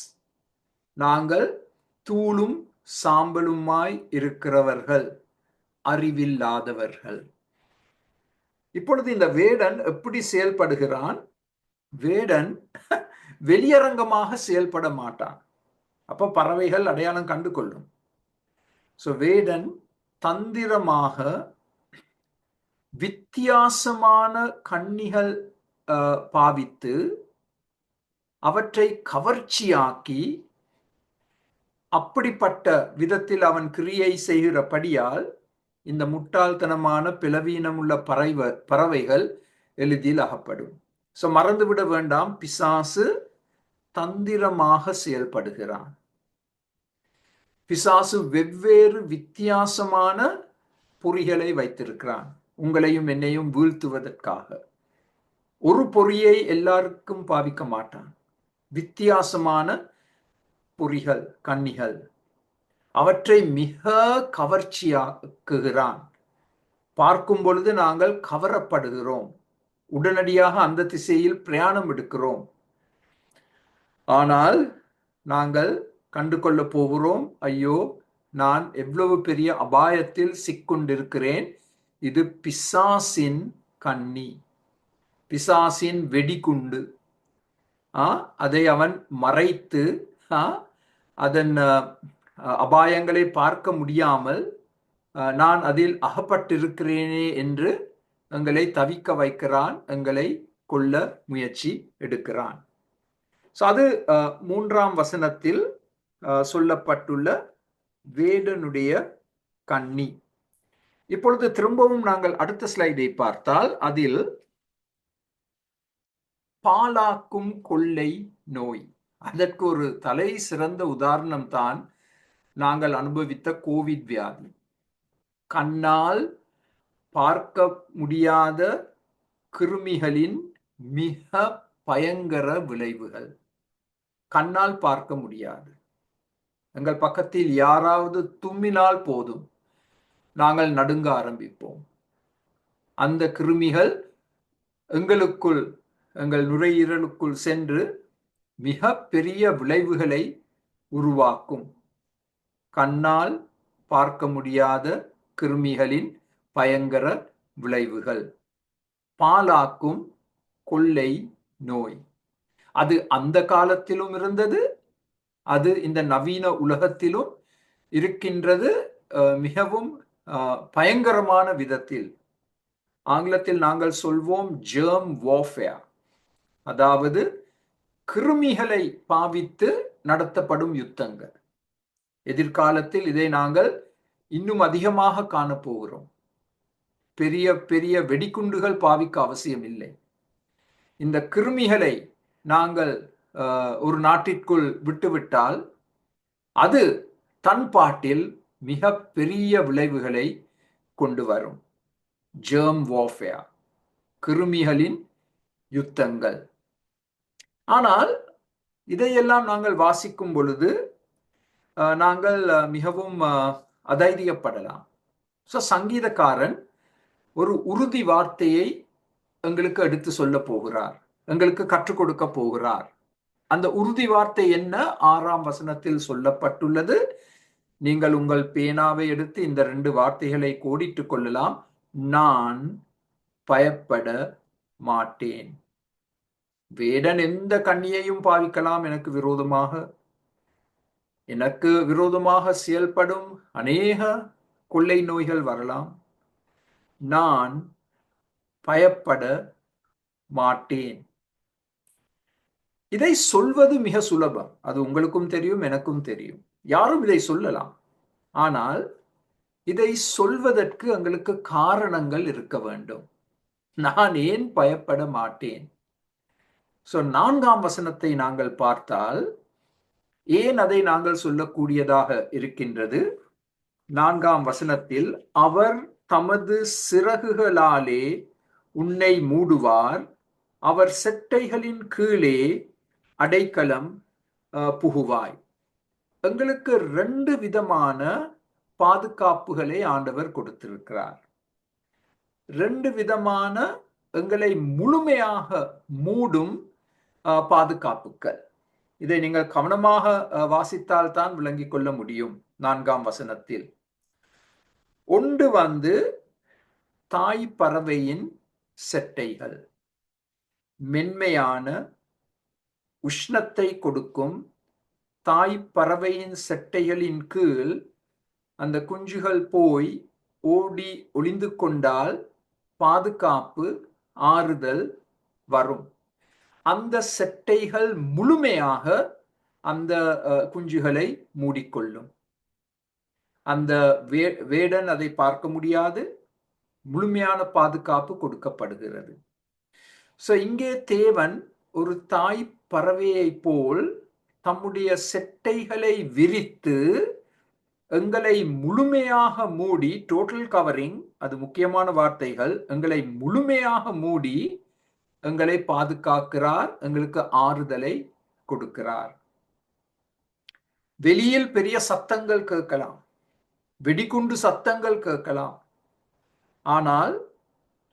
நாங்கள் தூளும் சாம்பலுமாய் இருக்கிறவர்கள், அறிவில்லாதவர்கள். இப்பொழுது இந்த வேடன் எப்படி செயல்படுகிறான்? வேடன் வெளியரங்கமாக செயல்பட மாட்டான். அப்ப பறவைகள் அடையாளம் கண்டு கொள்ளும். வேடன் தந்திரமாக வித்தியாசமான கண்ணிகள் பாவித்து அவற்றை கவர்ச்சியாக்கி, அப்படிப்பட்ட விதத்தில் அவன் கிரியை செய்கிறபடியால் இந்த முட்டாள்தனமான பிளவீனமுள்ள பறவைகள் எளிதில் அகப்படும். மறந்துவிட வேண்டாம், பிசாசு தந்திரமாக செயல்படுகிறான். பிசாசு வெவ்வேறு வித்தியாசமான பொறிகளை வைத்திருக்கிறான், உங்களையும் என்னையும் வீழ்த்துவதற்காக. ஒரு பொறியை எல்லாருக்கும் பாவிக்க மாட்டான். வித்தியாசமான பொறிகள், கண்ணிகள். அவற்றை மிக கவர்ச்சியாக்குகிறான். பார்க்கும் பொழுது நாங்கள் கவரப்படுகிறோம். உடனடியாக அந்த திசையில் பிரயாணம் எடுக்கிறோம். ஆனால் நாங்கள் கண்டு கொள்ளப் போகிறோம், ஐயோ, நான் எவ்வளவு பெரிய அபாயத்தில் சிக்கொண்டிருக்கிறேன். இது பிசாசின் கண்ணி, பிசாசின் வெடிகுண்டு. அதை அவன் மறைத்து அதன் அபாயங்களை பார்க்க முடியாமல் நான் அதில் அகப்பட்டிருக்கிறேனே என்று எங்களை தவிக்க வைக்கிறான், எங்களை கொல்ல முயற்சி எடுக்கிறான். அது 3ஆம் வசனத்தில் சொல்லப்பட்டுள்ள வேடனுடைய கண்ணி. இப்பொழுது திரும்பவும் நாங்கள் அடுத்த ஸ்லைடை பார்த்தால் அதில் பாலாக்கும் கொள்ளை நோய், அதற்கு ஒரு தலை சிறந்த உதாரணம் தான் நாங்கள் அனுபவித்த கோவிட் வியாதி. கண்ணால் பார்க்க முடியாத கிருமிகளின் மிக பயங்கர விளைவுகள். கண்ணால் பார்க்க முடியாது. எங்கள் பக்கத்தில் யாராவது தும்மினால் போதும், நாங்கள் நடுங்க ஆரம்பிப்போம். அந்த கிருமிகள் எங்களுக்குள், எங்கள் நுரையீரலுக்குள் சென்று மிக பெரிய விளைவுகளை உருவாக்கும். கண்ணால் பார்க்க முடியாத கிருமிகளின் பயங்கர விளைவுகள். பாலாக்கும் கொள்ளை நோய், அது அந்த காலத்திலும் இருந்தது, அது இந்த நவீன உலகத்திலும் இருக்கின்றது, மிகவும் பயங்கரமான விதத்தில். ஆங்கிலத்தில் நாங்கள் சொல்வோம் germ warfare, அதாவது கிருமிகளை பாவித்து நடத்தப்படும் யுத்தங்கள். எதிர்காலத்தில் இதை நாங்கள் இன்னும் அதிகமாக காணப்போகிறோம். பெரிய பெரிய வெடிகுண்டுகள் பாவிக்க அவசியம் இல்லை. இந்த கிருமிகளை நாங்கள் ஒரு நாட்டிற்குள் விட்டுவிட்டால் அது தன் பாட்டில் மிக பெரிய விளைவுகளை கொண்டு வரும். germ warfare, கிருமிகளின் யுத்தங்கள். ஆனால் இதையெல்லாம் நாங்கள் வாசிக்கும் பொழுது நாங்கள் மிகவும் அதைரியப்படலாம். சங்கீதக்காரன் ஒரு உறுதி வார்த்தையை எங்களுக்கு எடுத்து சொல்ல போகிறார், எங்களுக்கு கற்றுக் கொடுக்க போகிறார். அந்த உறுதி வார்த்தை என்ன? 6ஆம் வசனத்தில் சொல்லப்பட்டுள்ளது. நீங்கள் உங்கள் பேனாவை எடுத்து இந்த 2 வார்த்தைகளை கோடிட்டுக் கொள்ளலாம். நான் பயப்பட மாட்டேன். வேடன் எந்த கண்ணியையும் பாவிக்கலாம் எனக்கு விரோதமாக. எனக்கு விரோதமாக செயல்படும் அநேக கொள்ளை நோய்கள் வரலாம். நான் பயப்பட மாட்டேன். இதை சொல்வது மிக சுலபம். அது உங்களுக்கும் தெரியும், எனக்கும் தெரியும். யாரும் இதை சொல்லலாம். ஆனால் இதை சொல்வதற்கு எங்களுக்கு காரணங்கள் இருக்க வேண்டும். நான் ஏன் பயப்பட மாட்டேன்? 4ஆம் வசனத்தை நாங்கள் பார்த்தால் ஏன் அதை நாங்கள் சொல்லக்கூடியதாக இருக்கின்றது? 4ஆம் வசனத்தில் அவர் தமது சிறகுகளாலே உன்னை மூடுவார், அவர் செட்டைகளின் கீழே அடைக்கலம் புகுவாய். எங்களுக்கு 2 விதமான பாதுகாப்புகளை ஆண்டவர் கொடுத்திருக்கிறார். 2 விதமான எங்களை முழுமையாக மூடும் பாதுகாப்புகள். இதை நீங்கள் கவனமாக வாசித்தால் தான் விளங்கிக் கொள்ள முடியும். 4ஆம் வசனத்தில் ஒன்று தாய் பறவையின் செட்டைகள், மென்மையான உஷ்ணத்தை கொடுக்கும் தாய் பறவையின் செட்டைகளின் கீழ் அந்த குஞ்சுகள் போய் ஓடி ஒளிந்து கொண்டால் பாதுகாப்பு, ஆறுதல் வரும். அந்த செட்டைகள் முழுமையாக அந்த குஞ்சுகளை மூடிக்கொள்ளும். அந்த வேடன் அதை பார்க்க முடியாது. முழுமையான பாதுகாப்பு கொடுக்கப்படுகிறது. இங்கே தேவன் ஒரு தாய் பறவையை போல் தம்முடைய செட்டைகளை விரித்து எங்களை முழுமையாக மூடி, டோட்டல் கவரிங், அது முக்கியமான வார்த்தைகள், எங்களை முழுமையாக மூடி எங்களை பாதுகாக்கிறார், எங்களுக்கு ஆறுதலை கொடுக்கிறார். வெளியில் பெரிய சத்தங்கள் கேட்கலாம், வெடிகுண்டு சத்தங்கள் கேட்கலாம். ஆனால்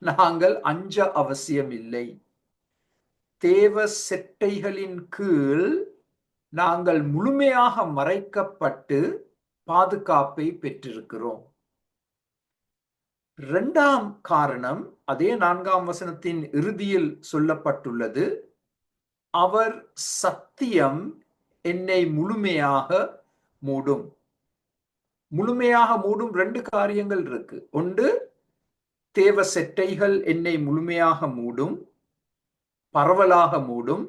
நாங்கள் அஞ்ச அவசியம் இல்லை. தேவ செட்டைகளின் கீழ் நாங்கள் முழுமையாக மறைக்கப்பட்டு பாதுகாப்பை பெற்றிருக்கிறோம். இரண்டாம் காரணம் அதே 4ஆம் வசனத்தின் இறுதியில் சொல்லப்பட்டுள்ளது. அவர் சத்தியம் என்னை முழுமையாக மூடும். முழுமையாக மூடும் ரெண்டு காரியங்கள் இருக்கு. ஒன்று, தேவ செட்டைகள் என்னை முழுமையாக மூடும், பரவலாக மூடும்.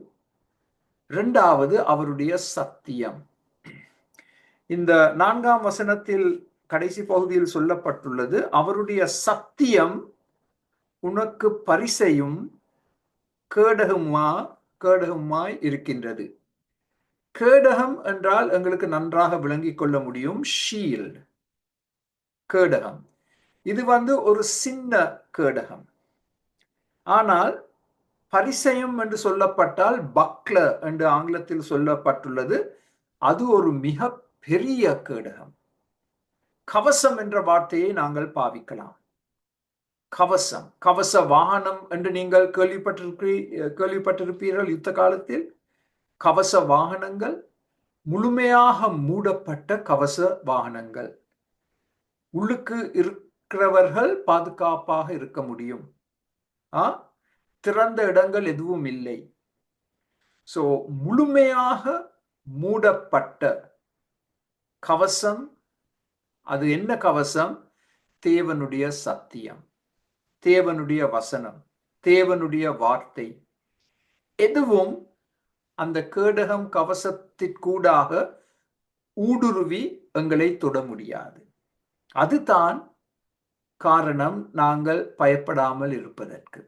இரண்டாவது, அவருடைய சத்தியம். இந்த 4ஆம் வசனத்தில் கடைசி பகுதியில் சொல்லப்பட்டுள்ளது, அவருடைய சத்தியம் உனக்கு பரிசையும் கேடகமாய் இருக்கின்றது. கேடகம் என்றால் எங்களுக்கு நன்றாக விளங்கிக் கொள்ள முடியும். ஷீல்ட், கேடகம். இது ஒரு சின்ன கேடகம். ஆனால் பரிசயம் என்று சொல்லப்பட்டால் பக்லர் என்று ஆங்கிலத்தில் சொல்லப்பட்டுள்ளது. அது ஒரு மிக பெரிய கேடகம். கவசம் என்ற வார்த்தையை நாங்கள் பாவிக்கலாம். கவசம், கவச வாகனம் என்று நீங்கள் கேள்விப்பட்டிருப்பீர்கள். யுத்த காலத்தில் கவச வாகனங்கள், முழுமையாக மூடப்பட்ட கவச வாகனங்கள். உள்ளுக்கு இருக்கிறவர்கள் பாதுகாப்பாக இருக்க முடியும். திறந்த இடங்கள் எதுவும் இல்லை. சோ முழுமையாக மூடப்பட்ட கவசம். அது என்ன கவசம்? தேவனுடைய சத்தியம், தேவனுடைய வசனம், தேவனுடைய வார்த்தை. எதுவும் அந்த கேடகம் கவசத்திற்கூடாக ஊடுருவி எங்களை தொட முடியாது. அதுதான் காரணம் நாங்கள் பயப்படாமல் இருப்பதற்கு.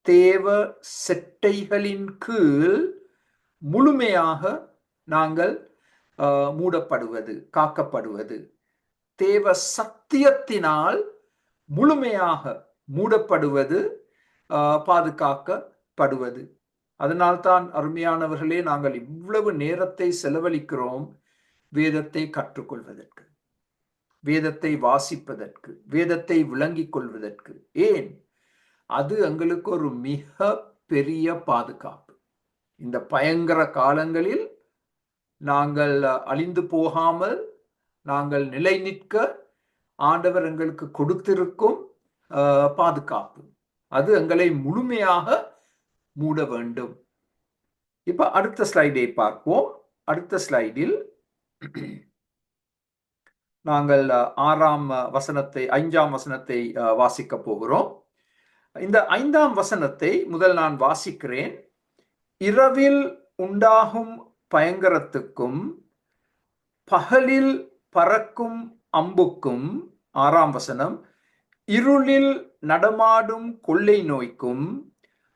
தேவ செட்டைகளின் கீழ் முழுமையாக நாங்கள் மூடப்படுவது, காக்கப்படுவது. தேவ சத்தியத்தினால் முழுமையாக மூடப்படுவது, பாதுகாக்கப்படுவது. அதனால்தான் அருமையானவர்களே, நாங்கள் இவ்வளவு நேரத்தை செலவழிக்கிறோம் வேதத்தை கற்றுக்கொள்வதற்கு, வேதத்தை வாசிப்பதற்கு, வேதத்தை விளங்கிக் கொள்வதற்கு. ஏன்? அது எங்களுக்கு ஒரு மிக பெரிய பாதுகாப்பு. இந்த பயங்கர காலங்களில் நாங்கள் அழிந்து போகாமல் நாங்கள் நிலை நிற்க ஆண்டவர் எங்களுக்கு கொடுத்திருக்கும் பாதுகாப்பு. அது எங்களை முழுமையாக மூட வேண்டும். இப்ப அடுத்த ஸ்லைடை பார்ப்போம். அடுத்த ஸ்லைடில் நாங்கள் 5ஆம் வசனத்தை வாசிக்க போகிறோம். இந்த 5ஆம் வசனத்தை முதல் நான் வாசிக்கிறேன். இரவில் உண்டாகும் பயங்கரத்துக்கும் பகலில் பறக்கும் அம்புக்கும், 6ஆம் வசனம், இருளில் நடமாடும் கொள்ளை நோய்க்கும்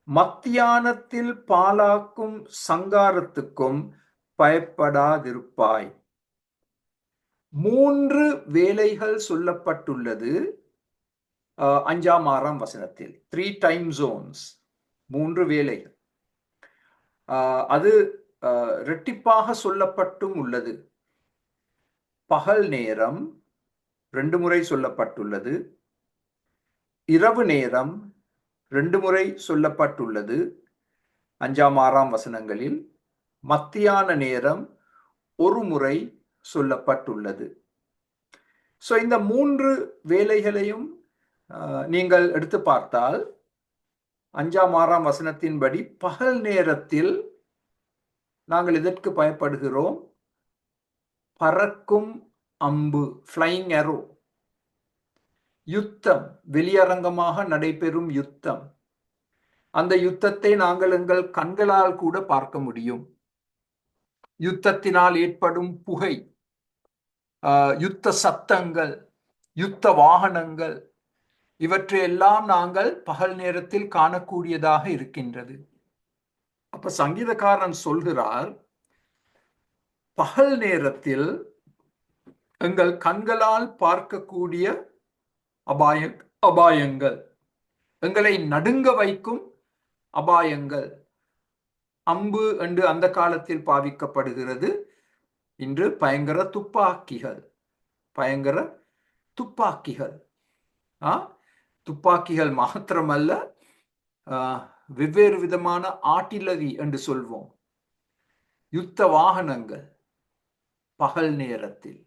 மத்தியானத்தில் பாலாக்கும் சங்காரத்துக்கும் பயப்படாதிருப்பாய். 3 வேளைகள் சொல்லப்பட்டுள்ளது 5ஆம் 6ஆம் வசனத்தில். 3 டைம் ஜோன்ஸ், 3 வேளைகள். அது இரட்டிப்பாக சொல்லப்பட்டும் உள்ளது. பகல் நேரம் 2 முறை சொல்லப்பட்டுள்ளது. இரவு நேரம் 2 முறை சொல்லப்பட்டுள்ளது 5ஆம் 6ஆம் வசனங்களில். மத்தியான நேரம் 1 முறை சொல்லப்பட்டுள்ளது. சோ இந்த 3 வேளைகளையும் நீங்கள் எடுத்து பார்த்தால் 5ஆம் 6ஆம் வசனத்தின்படி பகல் நேரத்தில் நாங்கள் எதற்கு பயப்படுகிறோம்? பறக்கும் அம்பு, ஃப்ளையிங் அரோ, யுத்தம், வெளியரங்கமாக நடைபெறும் யுத்தம். அந்த யுத்தத்தை நாங்கள் எங்கள் கண்களால் கூட பார்க்க முடியும். யுத்தத்தினால் ஏற்படும் புகை, யுத்த சத்தங்கள், யுத்த வாகனங்கள், இவற்றையெல்லாம் நாங்கள் பகல் நேரத்தில் காணக்கூடியதாக இருக்கின்றது. அப்ப சங்கீதக்காரன் சொல்கிறார், பகல் நேரத்தில் எங்கள் கண்களால் பார்க்கக்கூடிய அபாயங்கள், எங்களை நடுங்க வைக்கும் அபாயங்கள். அம்பு என்று அந்த காலத்தில் பாவிக்கப்படுகிறது. இன்று பயங்கர துப்பாக்கிகள், பயங்கர துப்பாக்கிகள், துப்பாக்கிகள் மாத்திரமல்ல, வெவ்வேறு விதமான ஆர்ட்டிலரி என்று சொல்வோம், யுத்த வாகனங்கள் பகல் நேரத்தில்.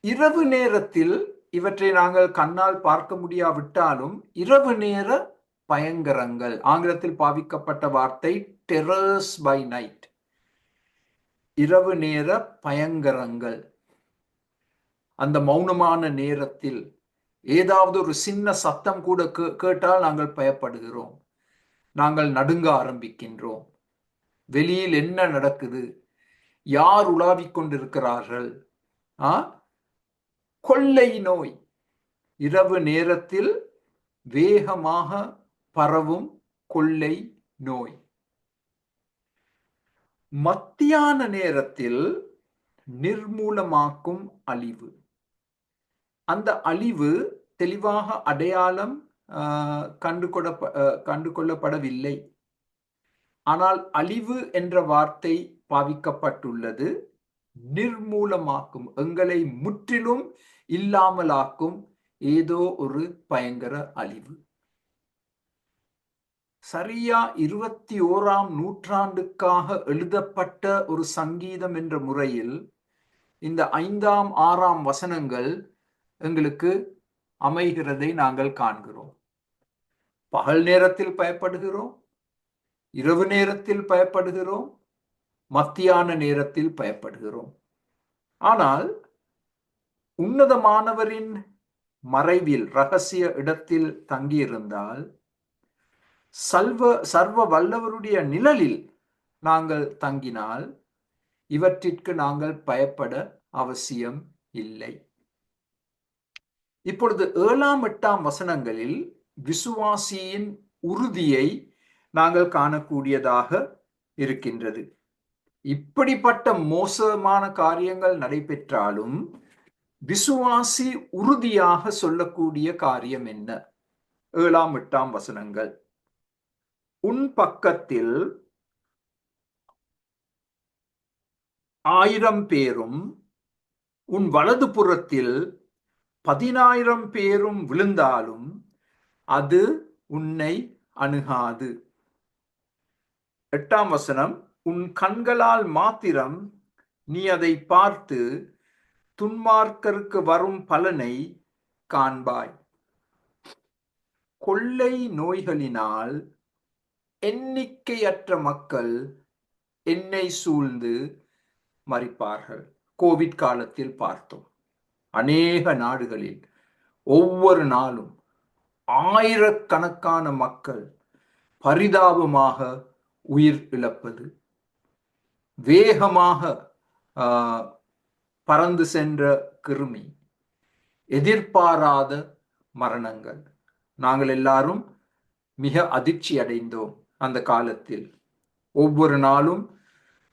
இரவு நேரத்தில் இவற்றை நாங்கள் கண்ணால் பார்க்க முடியாவிட்டாலும் இரவு நேர பயங்கரங்கள், ஆங்கிலத்தில் பாவிக்கப்பட்ட வார்த்தை டெரர்ஸ் பை நைட், இரவு நேர பயங்கரங்கள். அந்த மௌனமான நேரத்தில் ஏதாவது ஒரு சின்ன சத்தம் கூட கேட்டால் நாங்கள் பயப்படுகிறோம், நாங்கள் நடுங்க ஆரம்பிக்கின்றோம். வெளியில் என்ன நடக்குது, யார் உலாவிக் கொண்டிருக்கிறார்கள்? கொள்ளை நோய் இரவு நேரத்தில் வேகமாக பரவும் கொள்ளை நோய். மத்தியான நேரத்தில் நிர்மூலமாக்கும் அழிவு. அந்த அழிவு தெளிவாக அடையாளம் கண்டுகொள்ளப்படவில்லை. ஆனால் அழிவு என்ற வார்த்தை பாவிக்கப்பட்டுள்ளது. நிர்மூலமாக்கும், எங்களை முற்றிலும் இல்லாமலாக்கும் ஏதோ ஒரு பயங்கர அழிவு. சரியா 21ஆம் நூற்றாண்டுக்காக எழுதப்பட்ட ஒரு சங்கீதம் என்ற முறையில் இந்த 5ஆம் 6ஆம் வசனங்கள் எங்களுக்கு அமைகிறதை நாங்கள் காண்கிறோம். பகல் நேரத்தில் பயப்படுகிறோம், இரவு நேரத்தில் பயப்படுகிறோம், மத்தியான நேரத்தில் பயப்படுகிறோம். ஆனால் உன்னதமானவரின் மறைவில் ரகசிய இடத்தில் தங்கியிருந்தால், சர்வ வல்லவருடைய நிழலில் நாங்கள் தங்கினால் இவற்றிற்கு நாங்கள் பயப்பட அவசியம் இல்லை. இப்பொழுது 7ஆம் 8ஆம் வசனங்களில் விசுவாசியின் உறுதியை நாங்கள் காணக்கூடியதாக இருக்கின்றது. இப்படிப்பட்ட மோசமான காரியங்கள் நடைபெற்றாலும் விசுவாசி உறுதியாக சொல்லக்கூடிய காரியம் என்ன? 7ஆம் 8ஆம் வசனங்கள். உன் பக்கத்தில் 1000 பேரும் உன் வலது புறத்தில் 10,000 பேரும் விழுந்தாலும் அது உன்னை அணுகாது. 8ஆம் வசனம், உன் கண்களால் மாத்திரம் நீ அதை பார்த்து துன்மார்க்கருக்கு வரும் பலனை காண்பாய். கொள்ளை நோய்களினால் எண்ணிக்கையற்ற மக்கள் என்னை சூழ்ந்து மரிப்பார்கள். கோவிட் காலத்தில் பார்த்தோம், அநேக நாடுகளில் ஒவ்வொரு நாளும் ஆயிரக்கணக்கான மக்கள் பரிதாபமாக உயிர் இழப்பது, வேகமாக பறந்து சென்ற கிருமி, எதிர்பாராத மரணங்கள். நாங்கள் எல்லாரும் மிக அதிர்ச்சி அடைந்தோம் அந்த காலத்தில். ஒவ்வொரு நாளும்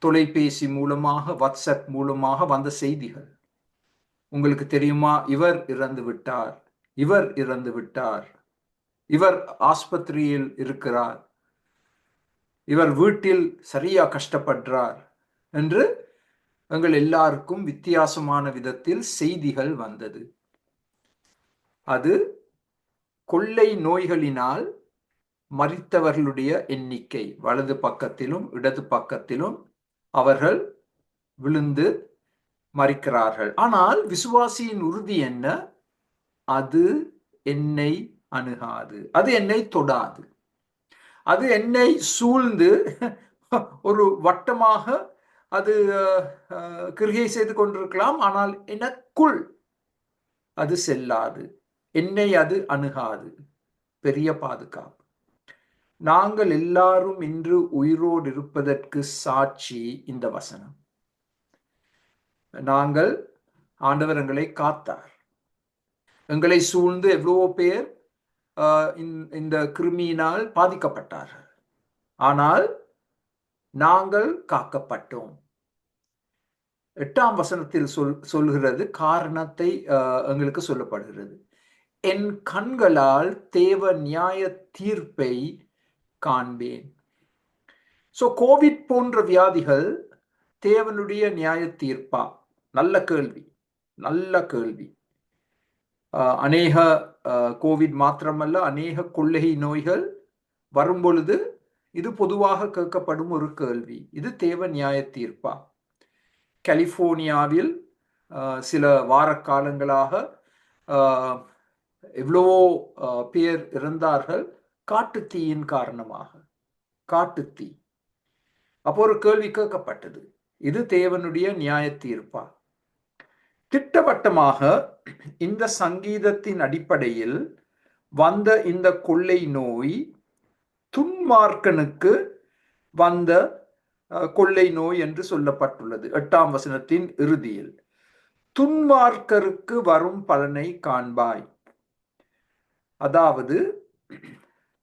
தொலைபேசி மூலமாக, வாட்ஸ்அப் மூலமாக வந்த செய்திகள். உங்களுக்கு தெரியுமா, இவர் இறந்து விட்டார், இவர் இறந்து விட்டார், இவர் ஆஸ்பத்திரியில் இருக்கிறார், இவர் வீட்டில் சரியா கஷ்டப்படுறார் என்று எங்கள் எல்லாருக்கும் வித்தியாசமான விதத்தில் செய்திகள் வந்தது. அது கொள்ளை நோய்களினால் மரித்தவர்களுடைய எண்ணிக்கை. வலது பக்கத்திலும் இடது பக்கத்திலும் அவர்கள் விழுந்து மரிக்கிறார்கள். ஆனால் விசுவாசியின் உறுதி என்ன? அது என்னை அணுகாது, அது என்னை தொடாது, அது என்னை சூழ்ந்து ஒரு வட்டமாக அது கிரிகை செய்து கொண்டிருக்கலாம், ஆனால் எனக்குள் அது செல்லாது, என்னை அது அணுகாது. பெரிய பாதுகாப்பு. நாங்கள் எல்லாரும் இன்று உயிரோடு இருப்பதற்கு சாட்சி இந்த வசனம். நாங்கள், ஆண்டவர் எங்களை காத்தார். எங்களை சூழ்ந்து எவ்வளவோ பேர் இந்த கிருமியினால் பாதிக்கப்பட்டார்கள், ஆனால் நாங்கள் காக்கப்பட்டோம். 8ஆம் வசனத்தில் சொல்கிறது, காரணத்தை எங்களுக்கு சொல்லப்படுகிறது. என் கண்களால் தேவ நியாய தீர்ப்பை காண்பேன். கோவிட் போன்ற வியாதிகள் தேவனுடைய நியாய தீர்ப்பா? நல்ல கேள்வி, நல்ல கேள்வி. அநேக கோவிட் மாத்திரமல்ல, அநேக கொள்ளை நோய்கள் வரும்பொழுது இது பொதுவாக கேட்கப்படும் ஒரு கேள்வி. இது தேவ நியாய தீர்ப்பா? கலிபோர்னியாவில் சில வார காலங்களாக எவ்வளவோ பேர் இறந்தார்கள் காட்டுத்தீயின் காரணமாக. காட்டுத்தீ. அப்போ ஒரு கேள்வி கேட்கப்பட்டது, இது தேவனுடைய நியாய தீர்ப்பா? திட்டவட்டமாக இந்த சங்கீதத்தின் அடிப்படையில் வந்த இந்த கொள்ளை நோய் துன்மார்க்கனுக்கு வந்த கொள்ளை நோய் என்று சொல்லப்பட்டுள்ளது 8ஆம் வசனத்தின் இறுதியில். துன்மார்க்கருக்கு வரும் பலனை காண்பாய். அதாவது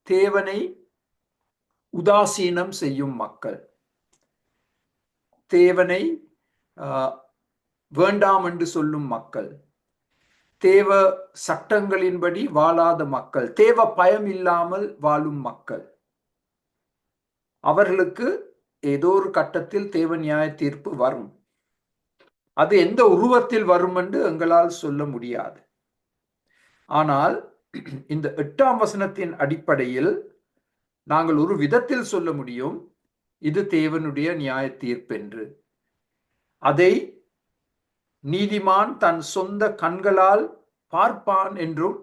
தேவனை உதாசீனம் செய்யும் மக்கள், தேவனை வேண்டாம் என்று சொல்லும் மக்கள், தேவ சட்டங்களின்படி வாழாத மக்கள், தேவ பயம் இல்லாமல் வாழும் மக்கள், அவர்களுக்கு ஏதோ ஒரு கட்டத்தில் தேவ நியாய தீர்ப்பு வரும். அது எந்த உருவத்தில் வரும் என்று எங்களால் சொல்ல முடியாது. ஆனால் இந்த 8ஆம் வசனத்தின் அடிப்படையில் நாங்கள் ஒரு விதத்தில் சொல்ல முடியும், இது தேவனுடைய நியாய தீர்ப்பு என்று. அதை நீதிமான் தன் சொந்த கண்களால் பார்ப்பான் என்றும்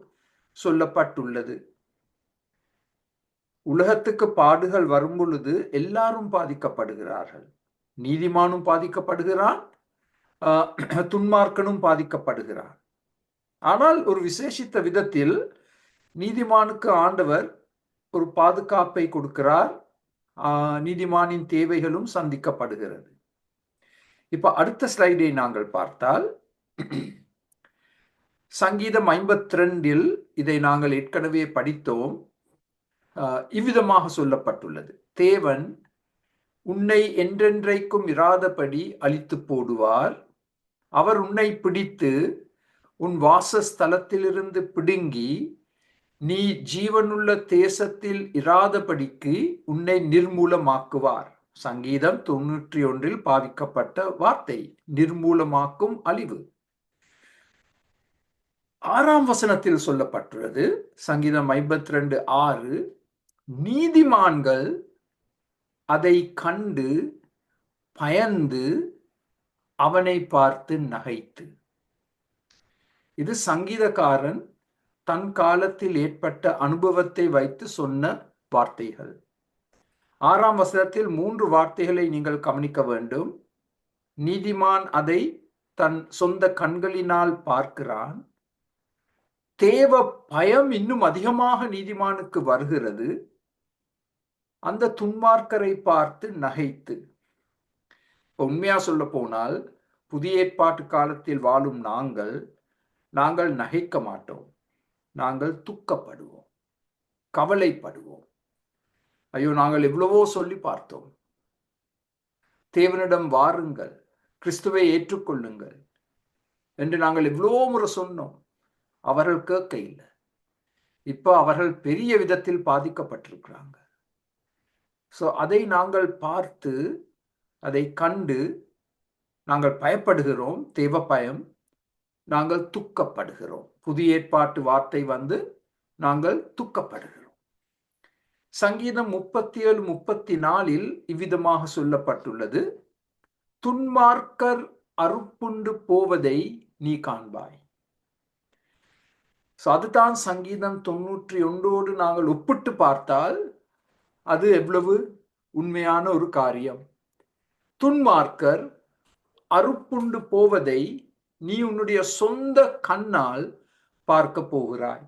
சொல்லப்பட்டுள்ளது. உலகத்துக்கு பாடுகள் வரும் பொழுது எல்லாரும் பாதிக்கப்படுகிறார்கள். நீதிமானும் பாதிக்கப்படுகிறான், துன்மார்க்கனும் பாதிக்கப்படுகிறான். ஆனால் ஒரு விசேஷித்த விதத்தில் நீதிமானுக்கு ஆண்டவர் ஒரு பாதுகாப்பை கொடுக்கிறார். நீதிமானின் தேவைகளும் சந்திக்கப்படுகிறது. இப்ப அடுத்த ஸ்லைடை நாங்கள் பார்த்தால், சங்கீதம் 52 இதை நாங்கள் ஏற்கனவே படித்தோம். இவ்விதமாக சொல்லப்பட்டுள்ளது, தேவன் உன்னை என்றென்றைக்கும் இராதபடி அழித்து போடுவார். அவர் உன்னை பிடித்து உன் வாசஸ்தலத்திலிருந்து பிடுங்கி நீ ஜீவனுள்ள தேசத்தில் இராதபடிக்கு உன்னை நிர்மூலமாக்குவார். சங்கீதம் 91 பாவிக்கப்பட்ட வார்த்தை, நிர்மூலமாக்கும் அழிவு. 6ஆம் வசனத்தில் சொல்லப்பட்டுள்ளது, சங்கீதம் 52:6, நீதிமான்கள் அதை கண்டு பயந்து அவனை பார்த்து நகைத்து. இது சங்கீதக்காரன் தன் காலத்தில் ஏற்பட்ட அனுபவத்தை வைத்து சொன்ன வார்த்தைகள். 6ஆம் வசனத்தில் 3 வார்த்தைகளை நீங்கள் கவனிக்க வேண்டும். நீதிமான் அதை தன் சொந்த கண்களினால் பார்க்கிறான். தேவ பயம் இன்னும் அதிகமாக நீதிமானுக்கு வருகிறது. அந்த துன்மார்க்கரை பார்த்து நகைத்து. உண்மையா சொல்ல போனால், புதிய ஏற்பாட்டு காலத்தில் வாழும் நாங்கள் நகைக்க மாட்டோம். நாங்கள் துக்கப்படுவோம், கவலைப்படுவோம். ஐயோ, நாங்கள் எவ்வளவோ சொல்லி பார்த்தோம், தேவனிடம் வாருங்கள், கிறிஸ்துவை ஏற்றுக்கொள்ளுங்கள் என்று நாங்கள் எவ்வளவோ முறை சொன்னோம். அவர்கள் கேட்க இல்லை. இப்ப அவர்கள் பெரிய விதத்தில் பாதிக்கப்பட்டிருக்கிறாங்க. அதை நாங்கள் பார்த்து, அதை கண்டு நாங்கள் பயப்படுகிறோம். தேவ பயம். நாங்கள் துக்கப்படுகிறோம். புதிய ஏற்பாட்டு வார்த்தை வந்து நாங்கள் துக்கப்படுகிறோம். சங்கீதம் 37:34 இவ்விதமாக சொல்லப்பட்டுள்ளது, துன்மார்க்கர் அறுப்புண்டு போவதை நீ காண்பாய். அதுதான் சங்கீதம் 91 நாங்கள் ஒப்பிட்டு பார்த்தால் அது எவ்வளவு உண்மையான ஒரு காரியம். துன்மார்க்கர் அறுப்புண்டு போவதை நீ உன்னுடைய சொந்த கண்ணால் பார்க்க போகிறாய்.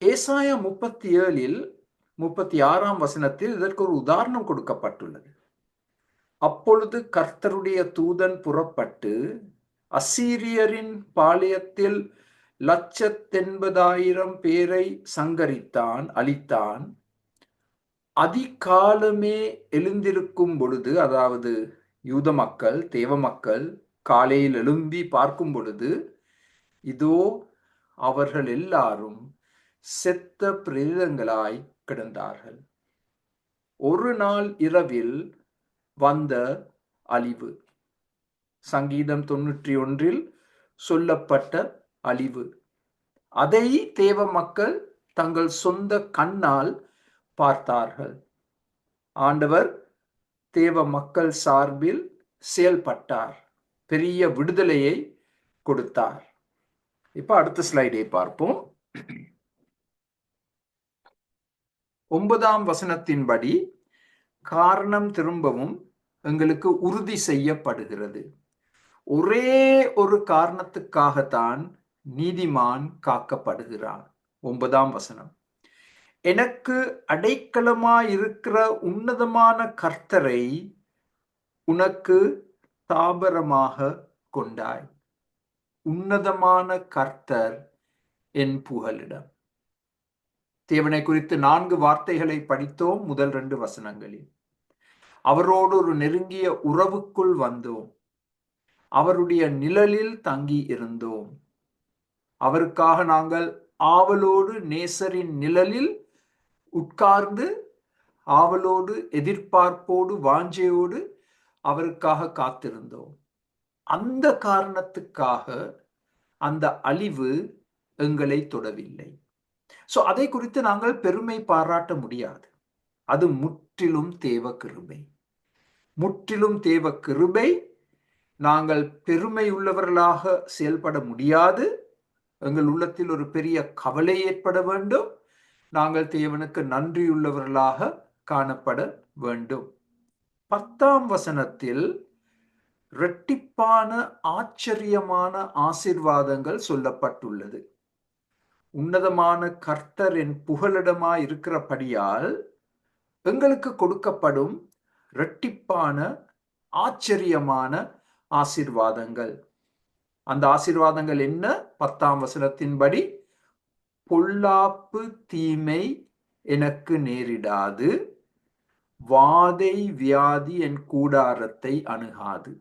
ஏசாயா 37:36ஆம் வசனத்தில் இதற்கு ஒரு உதாரணம் கொடுக்கப்பட்டுள்ளது. அப்பொழுது கர்த்தருடைய தூதன் புறப்பட்டு அசீரியரின் பாளையத்தில் 180,000 பேரை சங்கரித்தான், அழித்தான். அதிகாலமே எழுந்திருக்கும் பொழுது, அதாவது யூத மக்கள், தேவ மக்கள் காலையில் எழும்பி பார்க்கும் பொழுது, இதோ அவர்கள் எல்லாரும் செத்த பிரேதங்களாய் கிடந்தார்கள். ஒரு நாள் இரவில் வந்த அழிவு. சங்கீதம் 91 சொல்லப்பட்ட அழிவு. அதை தேவ மக்கள் தங்கள் சொந்த கண்ணால் பார்த்தார்கள். ஆண்டவர் தேவ மக்கள் சார்பில் செயல்பட்டார், பெரிய விடுதலையை கொடுத்தார். இப்ப அடுத்த ஸ்லைடை பார்ப்போம். 9ஆம் வசனத்தின்படி காரணம் திரும்பவும் எங்களுக்கு உறுதி செய்யப்படுகிறது. ஒரே ஒரு காரணத்துக்காகத்தான் நீதிமான் காக்கப்படுகிறான். 9ஆம் வசனம், எனக்கு அடைக்கலமாயிருக்கிற உன்னதமான கர்த்தரை உனக்கு தாபரமாக கொண்டாய். உன்னதமான கர்த்தர் என் புகலிடம். தேவனை குறித்து 4 வார்த்தைகளை படித்தோம் முதல் 2 வசனங்களில். அவரோடு ஒரு நெருங்கிய உறவுக்குள் வந்தோம். அவருடைய நிழலில் தங்கி இருந்தோம். அவருக்காக நாங்கள் ஆவலோடு நேசரின் நிழலில் உட்கார்ந்து ஆவலோடு எதிர்பார்ப்போடு வாஞ்சையோடு அவருக்காக காத்திருந்தோம். அந்த காரணத்துக்காக அந்த அழிவு எங்களை தொடவில்லை. அதை குறித்து நாங்கள் பெருமை பாராட்ட முடியாது. அது முற்றிலும் தேவ கிருபை. முற்றிலும் தேவ கிருபை. நாங்கள் பெருமை உள்ளவர்களாக செயல்பட முடியாது. எங்கள் உள்ளத்தில் ஒரு பெரிய கவலை ஏற்பட வேண்டும். நாங்கள் தேவனுக்கு நன்றியுள்ளவர்களாக காணப்பட வேண்டும். 10ஆம் வசனத்தில் இரட்டிப்பான ஆச்சரியமான ஆசீர்வாதங்கள் சொல்லப்பட்டுள்ளது. உன்னதமான கர்த்தர் என் புகலிடமாய் இருக்கிறபடியால் எங்களுக்கு கொடுக்கப்படும் இரட்டிப்பான ஆச்சரியமான ஆசீர்வாதங்கள். அந்த ஆசீர்வாதங்கள் என்ன? 10ஆம் வசனத்தின்படி, பொல்லாப்பு தீமை எனக்கு நேரிடாது, வாதை வியாதி என் கூடாரத்தை அணுகாது.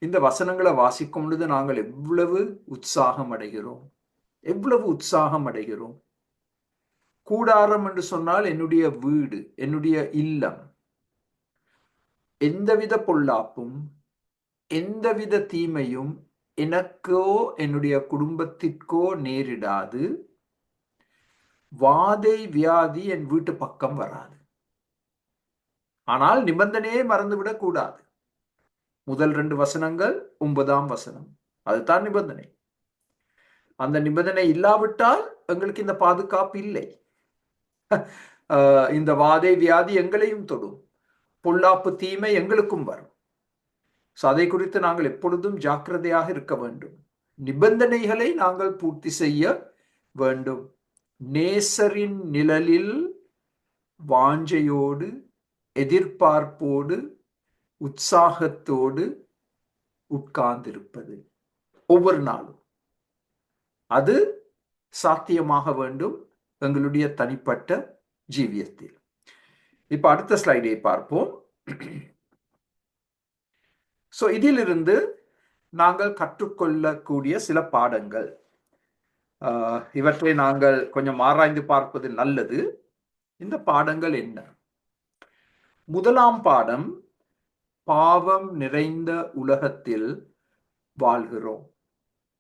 இந்த வசனங்களை வாசிக்கும் பொழுது நாங்கள் எவ்வளவு உற்சாகம் அடைகிறோம், எவ்வளவு உற்சாகம் அடைகிறோம். கூடாரம் என்று சொன்னால் என்னுடைய வீடு, என்னுடைய இல்லம். எந்தவித பொல்லாப்பும் எந்தவித தீமையும் எனக்கோ என்னுடைய குடும்பத்திற்கோ நேரிடாது. வாதை வியாதி என் வீட்டு பக்கம் வராது. ஆனால் நிபந்தனையே மறந்துவிடக் கூடாது. முதல் 2 வசனங்கள், 9ஆம் வசனம், அதுதான் நிபந்தனை. அந்த நிபந்தனை இல்லாவிட்டால் எங்களுக்கு இந்த பாதுகாப்பு இல்லை. இந்த வாதை வியாதி எங்களையும் தொடும், பொல்லாப்பு தீமை எங்களுக்கும் வரும். அதை குறித்து நாங்கள் எப்பொழுதும் ஜாக்கிரதையாக இருக்க வேண்டும். நிபந்தனைகளை நாங்கள் பூர்த்தி செய்ய வேண்டும். நேசரின் நிழலில் வாஞ்சையோடு எதிர்பார்ப்போடு உற்சாகத்தோடு உட்கார்ந்திருப்பது ஒவ்வொரு நாளும், அது சாத்தியமாக வேண்டும் எங்களுடைய தனிப்பட்ட ஜீவியத்தில். இப்ப அடுத்த ஸ்லைடை பார்ப்போம். இதிலிருந்து நாங்கள் கற்றுக்கொள்ளக்கூடிய சில பாடங்கள், இவற்றை நாங்கள் கொஞ்சம் ஆராய்ந்து பார்ப்பது நல்லது. இந்த பாடங்கள் என்ன? முதலாம் பாடம், பாவம் நிறைந்த உலகத்தில் வாழ்கிறோம்.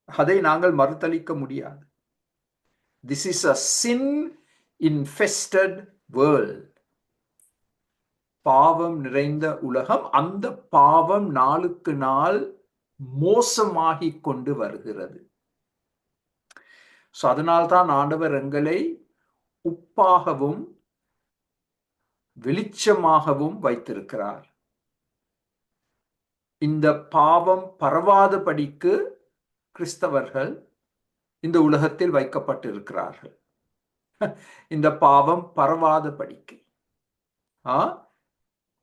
அதை நாங்கள் மறுதலிக்க முடியாது. This is a sin infested world. பாவம் நிறைந்த உலகம். அந்த பாவம் நாளுக்கு நாள் மோசமாகி கொண்டு வருகிறது. அதனால்தான் ஆண்டவர் எங்களை உப்பாகவும் வெளிச்சமாகவும் வைத்திருக்கிறார். இந்த பாவம் பரவாதபடிக்கு கிறிஸ்தவர்கள் இந்த உலகத்தில் வைக்கப்பட்டிருக்கிறார்கள். இந்த பாவம் பரவாதபடிக்கு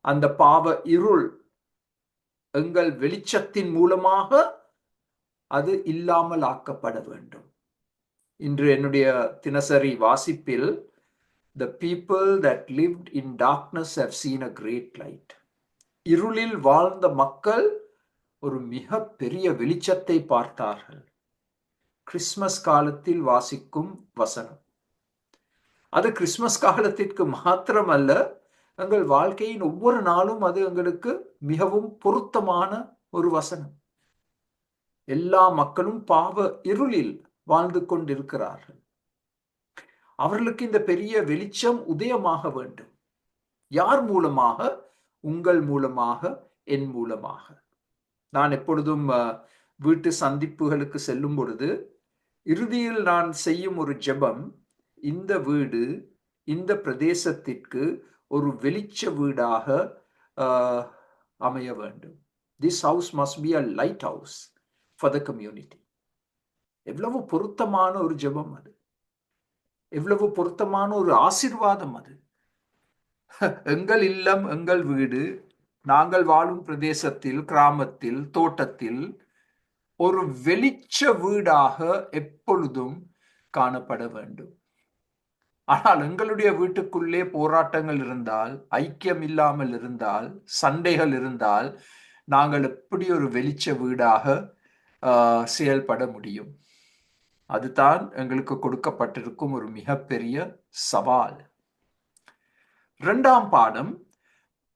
அந்த பாவ இருள் எங்கள் வெளிச்சத்தின் மூலமாக அது இல்லாமல் ஆக்கப்பட வேண்டும். இன்று என்னுடைய தினசரி வாசிப்பில், the people that lived in darkness have seen a great light. இருளில் வாழ்ந்த மக்கள் ஒரு மிக பெரிய வெளிச்சத்தை பார்த்தார்கள். கிறிஸ்மஸ் காலத்தில் வாசிக்கும் வசனம். அது கிறிஸ்மஸ் காலத்திற்கு மாத்திரமல்ல, எங்கள் வாழ்க்கையின் ஒவ்வொரு நாளும் அது எங்களுக்கு மிகவும் பொருத்தமான ஒரு வசனம். எல்லா மக்களும் பாவ இருளில் வாழ்ந்து கொண்டிருக்கிறார்கள். அவர்களுக்கு இந்த பெரிய வெளிச்சம் உதயமாக வேண்டும். யார் மூலமாக? உங்கள் மூலமாக, என் மூலமாக. நான் எப்பொழுதும் வீட்டு சந்திப்புகளுக்கு செல்லும் பொழுது இறுதியில் நான் செய்யும் ஒரு ஜெபம், இந்த வீடு இந்த பிரதேசத்திற்கு ஒரு வெளிச்ச வீடாக அமைய வேண்டும். This house must be a light house for the community. எவ்வளவு பொருத்தமான ஒரு ஜெபம் அது, எவ்வளவு பொருத்தமான ஒரு ஆசீர்வாதம் அது. எங்கள் இல்லம், எங்கள் வீடு, நாங்கள் வாழும் பிரதேசத்தில், கிராமத்தில், தோட்டத்தில் ஒரு வெளிச்ச வீடாக எப்பொழுதும் காணப்பட வேண்டும். ஆனால் எங்களுடைய வீட்டுக்குள்ளே போராட்டங்கள் இருந்தால், ஐக்கியம் இல்லாமல் இருந்தால், சண்டைகள் இருந்தால், நாங்கள் எப்படி ஒரு வெளிச்ச வீடாக செயல்பட முடியும்? அதுதான் எங்களுக்கு கொடுக்கப்பட்டிருக்கும் ஒரு மிகப்பெரிய சவால். இரண்டாம் பாடம்,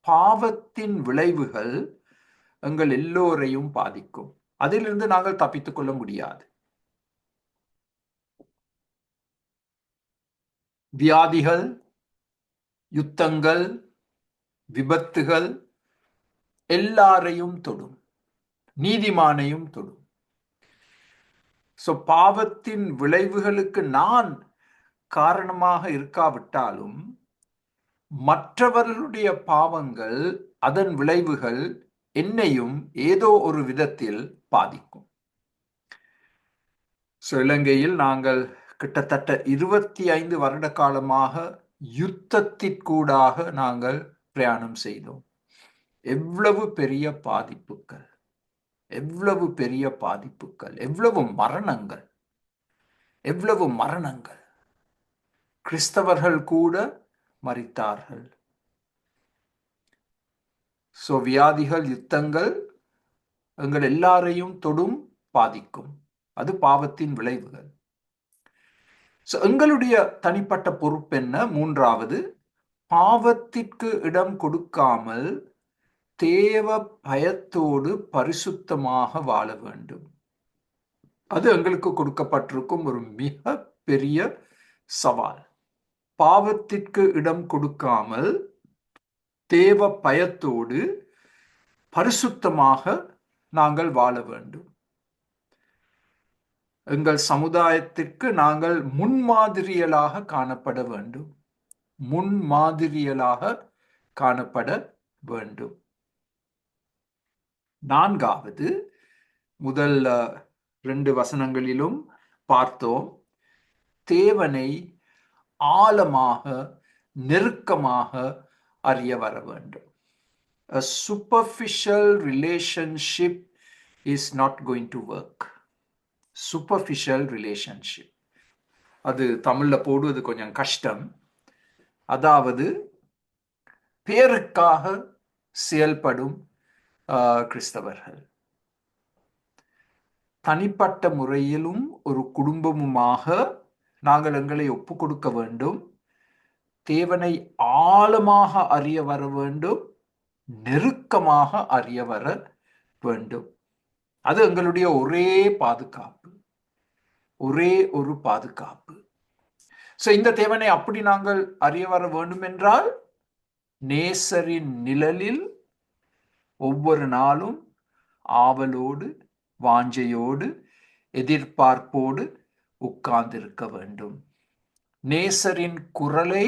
பாவத்தின் விளைவுகள் எங்கள் எல்லோரையும் பாதிக்கும். அதிலிருந்து நாங்கள் தப்பித்துக் கொள்ள முடியாது. வியாதிகள், யுத்தங்கள், விபத்துகள் எல்லாரையும் தொடும், நீதிமானையும் தொடும். பாவத்தின் விளைவுகளுக்கு நான் காரணமாக இருக்காவிட்டாலும் மற்றவர்களுடைய பாவங்கள், அதன் விளைவுகள் என்னையும் ஏதோ ஒரு விதத்தில் பாதிக்கும். இலங்கையில் நாங்கள் கிட்டத்தட்ட 25 வருட காலமாக யுத்தத்திற்கூடாக நாங்கள் பிரயாணம் செய்தோம். எவ்வளவு பெரிய பாதிப்புகள், எவ்வளவு பெரிய பாதிப்புகள், எவ்வளவு மரணங்கள், எவ்வளவு மரணங்கள். கிறிஸ்தவர்கள் கூட மரித்தார்கள். வியாதிகள், யுத்தங்கள் எங்கள் எல்லாரையும் தொடும், பாதிக்கும். அது பாவத்தின் விளைவுகள். எங்களுடைய தனிப்பட்ட பொறுப்பு என்ன? மூன்றாவது, பாவத்திற்கு இடம் கொடுக்காமல் தேவ பயத்தோடு பரிசுத்தமாக வாழ வேண்டும். அது எங்களுக்கு கொடுக்கப்பட்டிருக்கும் ஒரு மிக பெரிய சவால். பாவத்திற்கு இடம் கொடுக்காமல் தேவ பயத்தோடு பரிசுத்தமாக நாங்கள் வாழ வேண்டும். எங்கள் சமுதாயத்திற்கு நாங்கள் முன்மாதிரியலாக காணப்பட வேண்டும். முன்மாதிரியலாக காணப்பட வேண்டும். நான்காவது, முதல் 2 வசனங்களிலும் பார்த்தோம், தேவனை ஆழமாக, நெருக்கமாக அறிய வர வேண்டும். A superficial relationship is not going to work. Superficial relationship. அது தமிழ்ல போடுவது கொஞ்சம் கஷ்டம். அதாவது பேருக்காக செயல்படும் கிறிஸ்தவர்கள். தனிப்பட்ட முறையிலும் ஒரு குடும்பமுமாக நாங்கள் எங்களை ஒப்பு கொடுக்க வேண்டும். தேவனை ஆழமாக அறிய வர வேண்டும், நெருக்கமாக அறிய வர வேண்டும். அது எங்களுடைய ஒரே பாதுகாப்பு, ஒரே ஒரு பாதுகாப்பு. இந்த தேவனை அப்படி நாங்கள் அறிய வர வேண்டும் என்றால், நேசரின் நிழலில் ஒவ்வொரு நாளும் ஆவலோடு, வாஞ்சையோடு, எதிர்பார்ப்போடு உட்கார்ந்திருக்க வேண்டும். நேசரின் குரலை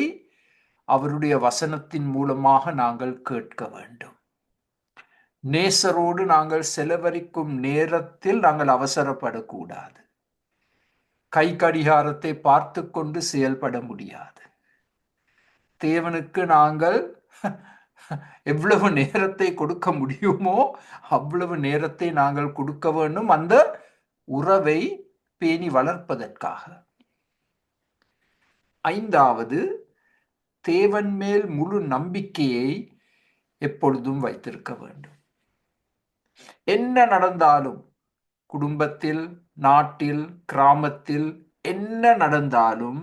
அவருடைய வசனத்தின் மூலமாக நாங்கள் கேட்க வேண்டும். நேசரோடு நாங்கள் செலவழிக்கும் நேரத்தில் நாங்கள் அவசரப்படக்கூடாது. கை கடிகாரத்தை பார்த்து கொண்டு செயல்பட முடியாது. தேவனுக்கு நாங்கள் எவ்வளவு நேரத்தை கொடுக்க முடியுமோ அவ்வளவு நேரத்தை நாங்கள் கொடுக்க வேண்டும், அந்த உறவை பேணி வளர்ப்பதற்காக. ஐந்தாவது, தேவன் மேல் முழு நம்பிக்கையை எப்பொழுதும் வைத்திருக்க வேண்டும். என்ன நடந்தாலும், குடும்பத்தில், நாட்டில், கிராமத்தில் என்ன நடந்தாலும்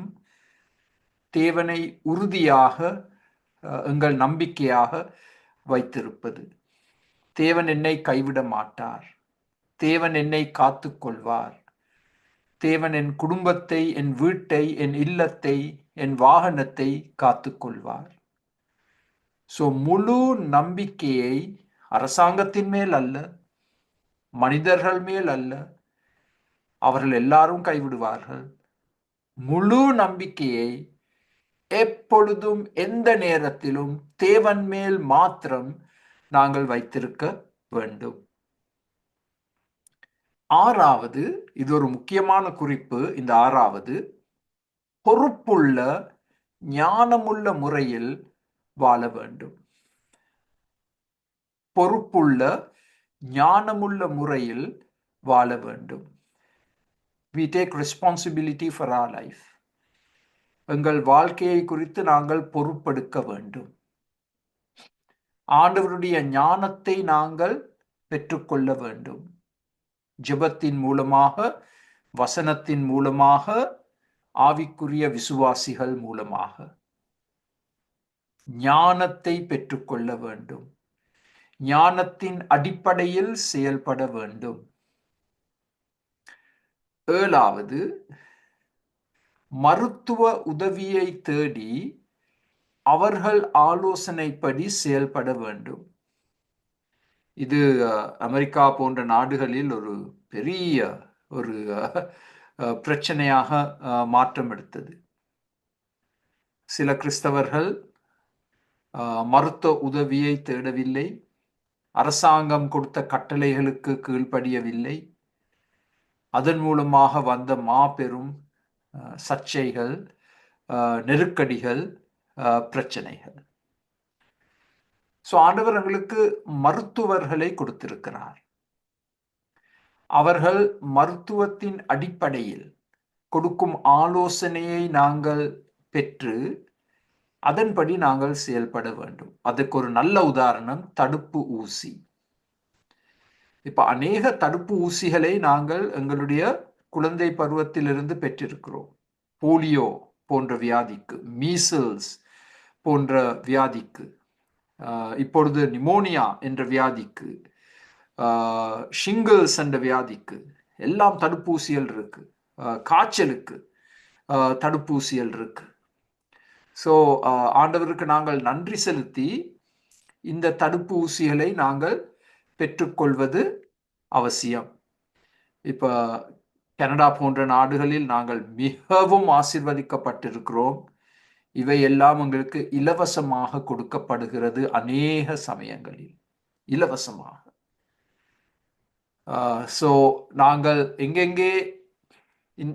தேவனை உறுதியாக எங்கள் நம்பிக்கையாக வைத்திருப்பது. தேவன் என்னை கைவிட மாட்டார். தேவன் என்னை காத்துக் கொள்வார். தேவன் என் குடும்பத்தை, என் வீட்டை, என் இல்லத்தை, என் வாகனத்தை காத்துக் கொள்வார். சோ முழு நம்பிக்கையை அரசாங்கத்தின் மேல் அல்ல, மனிதர்கள் மேல் அல்ல, அவர்கள் எல்லாரும் கைவிடுவார்கள். முழு நம்பிக்கையை எப்பொழுதும் எந்த நேரத்திலும் தேவன் மேல் மாத்திரம் நாங்கள் வைத்திருக்க வேண்டும். ஆறாவது, இது ஒரு முக்கியமான குறிப்பு. இந்த ஆறாவது, பொறுப்புள்ள ஞானமுள்ள முறையில் வாழ வேண்டும். பொறுப்புள்ள ஞானமுள்ள முறையில் வாழ வேண்டும். We take responsibility for our life. எங்கள் வாழ்க்கையை குறித்து நாங்கள் பொறுப்பெடுக்க வேண்டும். ஆண்டவருடைய ஞானத்தை நாங்கள் பெற்றுக்கொள்ள வேண்டும். ஜெபத்தின் மூலமாக, வசனத்தின் மூலமாக, ஆவிக்குரிய விசுவாசிகள் மூலமாக ஞானத்தை பெற்றுக்கொள்ள வேண்டும். ஞானத்தின் அடிப்படையில் செயல்பட வேண்டும். ஏழாவது, மருத்துவ உதவியை தேடி அவர்கள் ஆலோசனைப்படி செயல்பட வேண்டும். இது அமெரிக்கா போன்ற நாடுகளில் ஒரு பெரிய ஒரு பிரச்சனையாக மாற்றம் எடுத்தது. சில கிறிஸ்தவர்கள் மருத்துவ உதவியை தேடவில்லை, அரசாங்கம் கொடுத்த கட்டளைகளுக்கு கீழ்ப்படியவில்லை. அதன் மூலமாக வந்த மாபெரும் சர்ச்சைகள், நெருக்கடிகள், பிரச்சனைகள். ஆண்டவர் எங்களுக்கு மருத்துவர்களை கொடுத்திருக்கிறார். அவர்கள் மருத்துவத்தின் அடிப்படையில் கொடுக்கும் ஆலோசனையை நாங்கள் பெற்று அதன்படி நாங்கள் செயல்பட வேண்டும். அதுக்கு ஒரு நல்ல உதாரணம் தடுப்பு ஊசி. இப்ப அநேக தடுப்பு ஊசிகளை நாங்கள் எங்களுடைய குழந்தை பருவத்திலிருந்து பெற்றிருக்கிறோம். போலியோ போன்ற வியாதிக்கு, மீசல்ஸ் போன்ற வியாதிக்கு, இப்பொழுது நிமோனியா என்ற வியாதிக்கு, ஷிங்கிள்ஸ் என்ற வியாதிக்கு எல்லாம் தடுப்பூசிகள் இருக்கு. காய்ச்சலுக்கு தடுப்பூசிகள் இருக்கு. ஆண்டவருக்கு நாங்கள் நன்றி செலுத்தி இந்த தடுப்பு ஊசிகளை நாங்கள் பெற்றுக்கொள்வது அவசியம். இப்ப கனடா போன்ற நாடுகளில் நாங்கள் மிகவும் ஆசீர்வதிக்கப்பட்டிருக்கிறோம். இவை எல்லாம் எங்களுக்கு இலவசமாக கொடுக்கப்படுகிறது. அநேக சமயங்களில் இலவசமாக. நாங்கள் எங்கெங்கே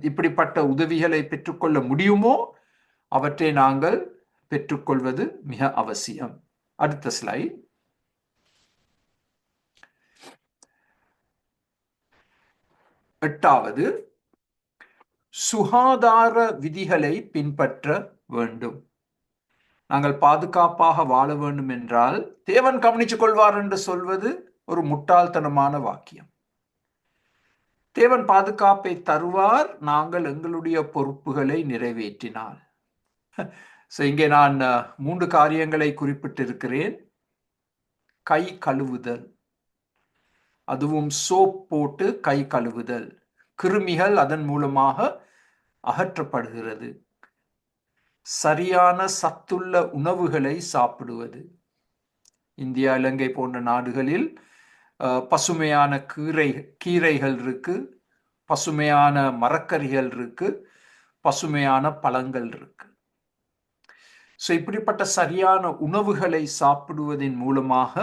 இப்படிப்பட்ட உதவிகளை பெற்றுக்கொள்ள முடியுமோ அவற்றை நாங்கள் பெற்றுக்கொள்வது மிக அவசியம். அடுத்த ஸ்லைட். எட்டாவது, சுகாதார விதிகளை பின்பற்ற வேண்டும். நாங்கள் பாதுகாப்பாக வாழ வேண்டும் என்றால் தேவன் கவனித்துக் கொள்வார் என்று சொல்வது ஒரு முட்டாள்தனமான வாக்கியம். தேவன் பாதுகாப்பை தருவார் நாங்கள் எங்களுடைய பொறுப்புகளை நிறைவேற்றினால். இங்கே நான் 3 காரியங்களை குறிப்பிட்டிருக்கிறேன். கை கழுவுதல், அதுவும் சோப் போட்டு கை கழுவுதல். கிருமிகள் அதன் மூலமாக அகற்றப்படுகிறது. சரியான சத்துள்ள உணவுகளை சாப்பிடுவது. இந்தியா, இலங்கை போன்ற நாடுகளில் பசுமையான கீரைகள் இருக்கு, பசுமையான மரக்கறிகள் இருக்கு, பசுமையான பழங்கள் இருக்கு. இப்படிப்பட்ட சரியான உணவுகளை சாப்பிடுவதன் மூலமாக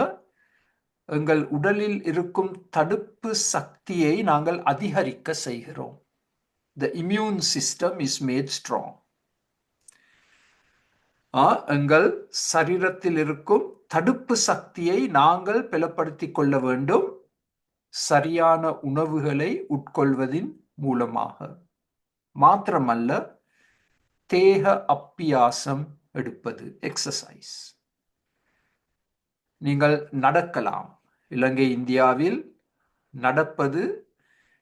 எங்கள் உடலில் இருக்கும் தடுப்பு சக்தியை நாங்கள் அதிகரிக்க செய்கிறோம். The immune system is made strong. எங்கள் சரீரத்தில் இருக்கும் தடுப்பு சக்தியை நாங்கள் பலப்படுத்திக் கொள்ள வேண்டும் சரியான உணவுகளை உட்கொள்வதின் மூலமாக. மாத்திரமல்ல, தேக அப்பியாசம் எடுப்பது, எக்ஸசைஸ். நீங்கள் நடக்கலாம். இலங்கை, இந்தியாவில் நடப்பது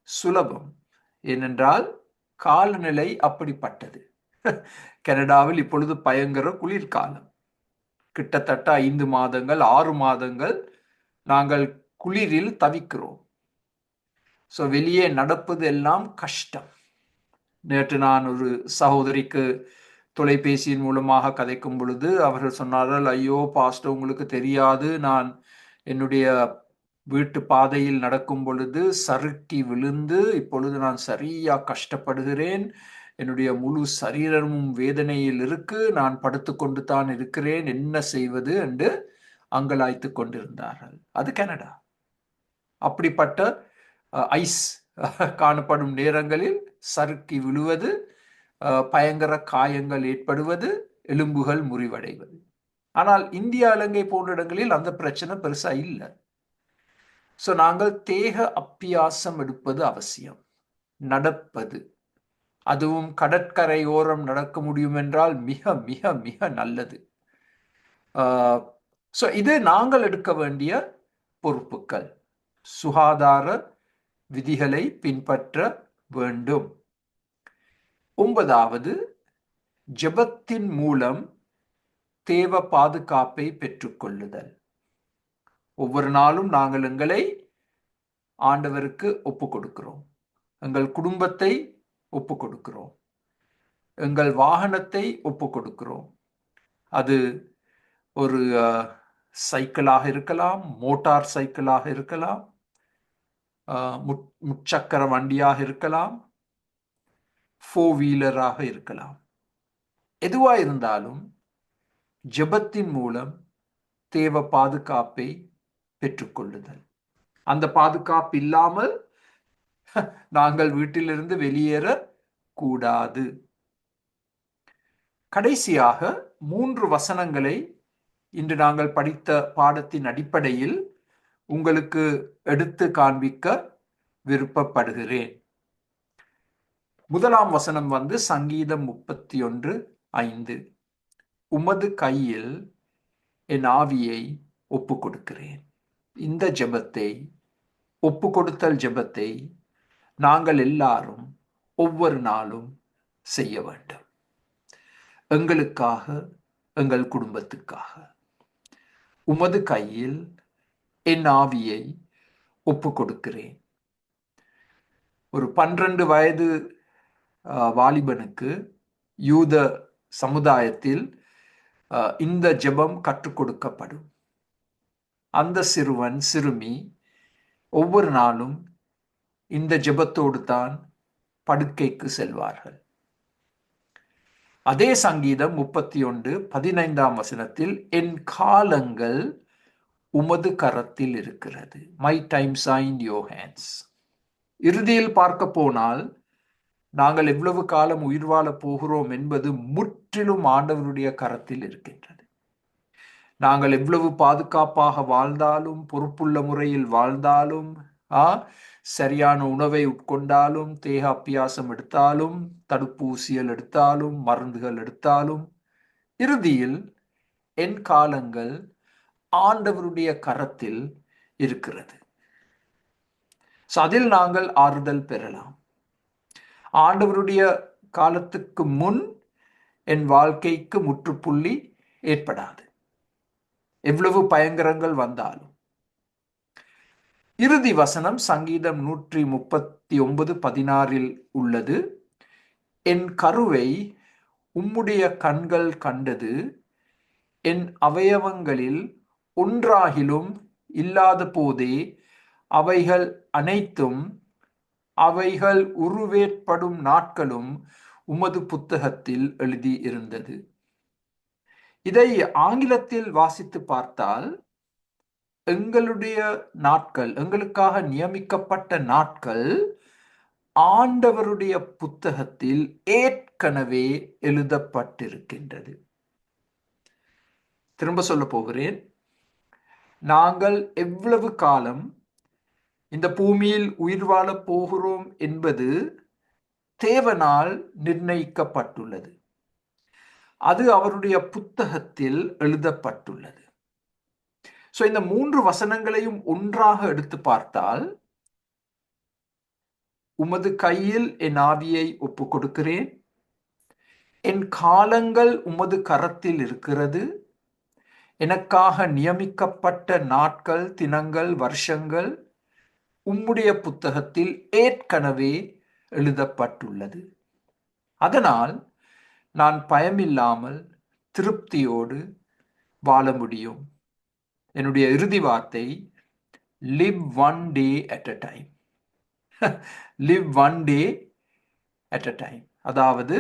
சுலபம். ஏனென்றால் காலநிலை அப்படிப்பட்டது. கனடாவில் இப்பொழுது பயங்கர குளிர்காலம். கிட்டத்தட்ட 5 மாதங்கள் 6 மாதங்கள் நாங்கள் குளிரில் தவிக்கிறோம். ஸோ வெளியே நடப்பது எல்லாம் கஷ்டம். நேற்று நான் ஒரு சகோதரிக்கு தொலைபேசியின் மூலமாக கதைக்கும் பொழுது அவர்கள் சொன்னார்கள், ஐயோ பாஸ்டர், உங்களுக்கு தெரியாது, நான் என்னுடைய வீட்டு பாதையில் நடக்கும் பொழுது சறுக்கி விழுந்து இப்பொழுது நான் சரியா கஷ்டப்படுகிறேன், என்னுடைய முழு சரீரமும் வேதனையில் இருக்கு, நான் படுத்துக்கொண்டு தான் இருக்கிறேன், என்ன செய்வது என்று அங்கலாய்த்து கொண்டிருந்தார்கள். அது கனடா. அப்படிப்பட்ட ஐஸ் காணப்படும் நேரங்களில் சறுக்கி விழுவது, பயங்கர காயங்கள் ஏற்படுவது, எலும்புகள் முறிவடைவது. ஆனால் இந்தியா, இலங்கை போன்ற இடங்களில் அந்த பிரச்சனை பெருசா இல்லை. ஸோ நாங்கள் தேக அப்பியாசம் எடுப்பது அவசியம். நடப்பது, அதுவும் கடற்கரையோரம் நடக்க முடியும் என்றால் மிக மிக மிக நல்லது. ஸோ இது நாங்கள் எடுக்க வேண்டிய பொறுப்புகள். சுகாதார விதிகளை பின்பற்ற வேண்டும். 9வது, ஜெபத்தின் மூலம் தேவ பாதுகாப்பை பெற்றுக்கொள்ளுதல். ஒவ்வொரு நாளும் நாங்கள் எங்களை ஆண்டவருக்கு ஒப்பு கொடுக்கிறோம், எங்கள் குடும்பத்தை ஒப்பு கொடுக்கிறோம், எங்கள் வாகனத்தை ஒப்பு கொடுக்கிறோம். அது ஒரு சைக்கிளாக இருக்கலாம், மோட்டார் சைக்கிளாக இருக்கலாம், முச்சக்கர வண்டியாக இருக்கலாம், 4-வீலராக இருக்கலாம். எதுவாக இருந்தாலும் ஜெபத்தின் மூலம் தேவ பாதுகாப்பை பெற்றுக்கொள்ளுதல். அந்த பாதுகாப்பு இல்லாமல் நாங்கள் வீட்டிலிருந்து வெளியேற கூடாது. கடைசியாக 3 வசனங்களை இன்று நாங்கள் படித்த பாடத்தின் அடிப்படையில் உங்களுக்கு எடுத்து காண்பிக்க விருப்பப்படுகிறேன். முதலாம் வசனம் சங்கீதம் 31:5. உமது கையில் என் ஆவியை ஒப்பு கொடுக்கிறேன். இந்த ஜெபத்தை, ஒப்பு கொடுத்தல் ஜெபத்தை நாங்கள் எல்லாரும் ஒவ்வொரு நாளும் செய்ய வேண்டும். எங்களுக்காக, எங்கள் குடும்பத்துக்காக. உமது கையில் என் ஆவியை ஒப்பு கொடுக்கிறேன். ஒரு 12 வயது வாலிபனுக்கு யூத சமுதாயத்தில் இந்த ஜெபம் கற்றுக் கொடுக்கப்படும். அந்த சிறுவன், சிறுமி ஒவ்வொரு நாளும் இந்த ஜெபத்தோடு தான் படுக்கைக்கு செல்வார்கள். அதே சங்கீதம் 31:15 என் காலங்கள் உமது கரத்தில் இருக்கிறது. My times are in your hands. இறுதியில் பார்க்க போனால் நாங்கள் எவ்வளவு காலம் உயிர் வாழ போகிறோம் என்பது முற்றிலும் ஆண்டவருடைய கரத்தில் இருக்கின்றது. நாங்கள் எவ்வளவு பாதுகாப்பாக வாழ்ந்தாலும், பொறுப்புள்ள முறையில் வாழ்ந்தாலும், சரியான உணவை உட்கொண்டாலும், தேக அப்பியாசம் எடுத்தாலும், தடுப்பூசிகள் எடுத்தாலும், மருந்துகள் எடுத்தாலும், இறுதியில் என் காலங்கள் ஆண்டவருடைய கரத்தில் இருக்கிறது. அதில் நாங்கள் ஆறுதல் பெறலாம். ஆண்டவருடைய காலத்துக்கு முன் என் வாழ்க்கைக்கு முற்றுப்புள்ளி ஏற்படாது, எவ்வளவு பயங்கரங்கள் வந்தாலும். இறுதி வசனம் சங்கீதம் 139:16 உள்ளது. என் கருவை உம்முடைய கண்கள் கண்டது, என் அவயவங்களில் ஒன்றாகிலும் இல்லாத போதே அவைகள் அனைத்தும், அவைகள் உருவேற்படும் நாட்களும் உமது புத்தகத்தில் எழுதி இருந்தது. இதை ஆங்கிலத்தில் வாசித்து பார்த்தால், எங்களுடைய நாட்கள், எங்களுக்காக நியமிக்கப்பட்ட நாட்கள் ஆண்டவருடைய புத்தகத்தில் ஏற்கனவே எழுதப்பட்டிருக்கின்றது. திரும்ப சொல்ல போகிறேன். நாங்கள் எவ்வளவு காலம் இந்த பூமியில் உயிர் வாழப் போகிறோம் என்பது தேவனால் நிர்ணயிக்கப்பட்டுள்ளது. அது அவருடைய புத்தகத்தில் எழுதப்பட்டுள்ளது. இந்த 3 வசனங்களையும் ஒன்றாக எடுத்து பார்த்தால், உமது கையில் என் ஆவியை ஒப்பு கொடுக்கிறேன், என் காலங்கள் உமது கரத்தில் இருக்கிறது, எனக்காக நியமிக்கப்பட்ட நாட்கள், தினங்கள், வருஷங்கள் உம்முடைய புத்தகத்தில் ஏற்கனவே எழுதப்பட்டுள்ளது. அதனால் நான் பயமில்லாமல் திருப்தியோடு வாழ முடியும். என்னுடைய இறுதி வார்த்தை, live one day at a time. live one day at a time. அதாவது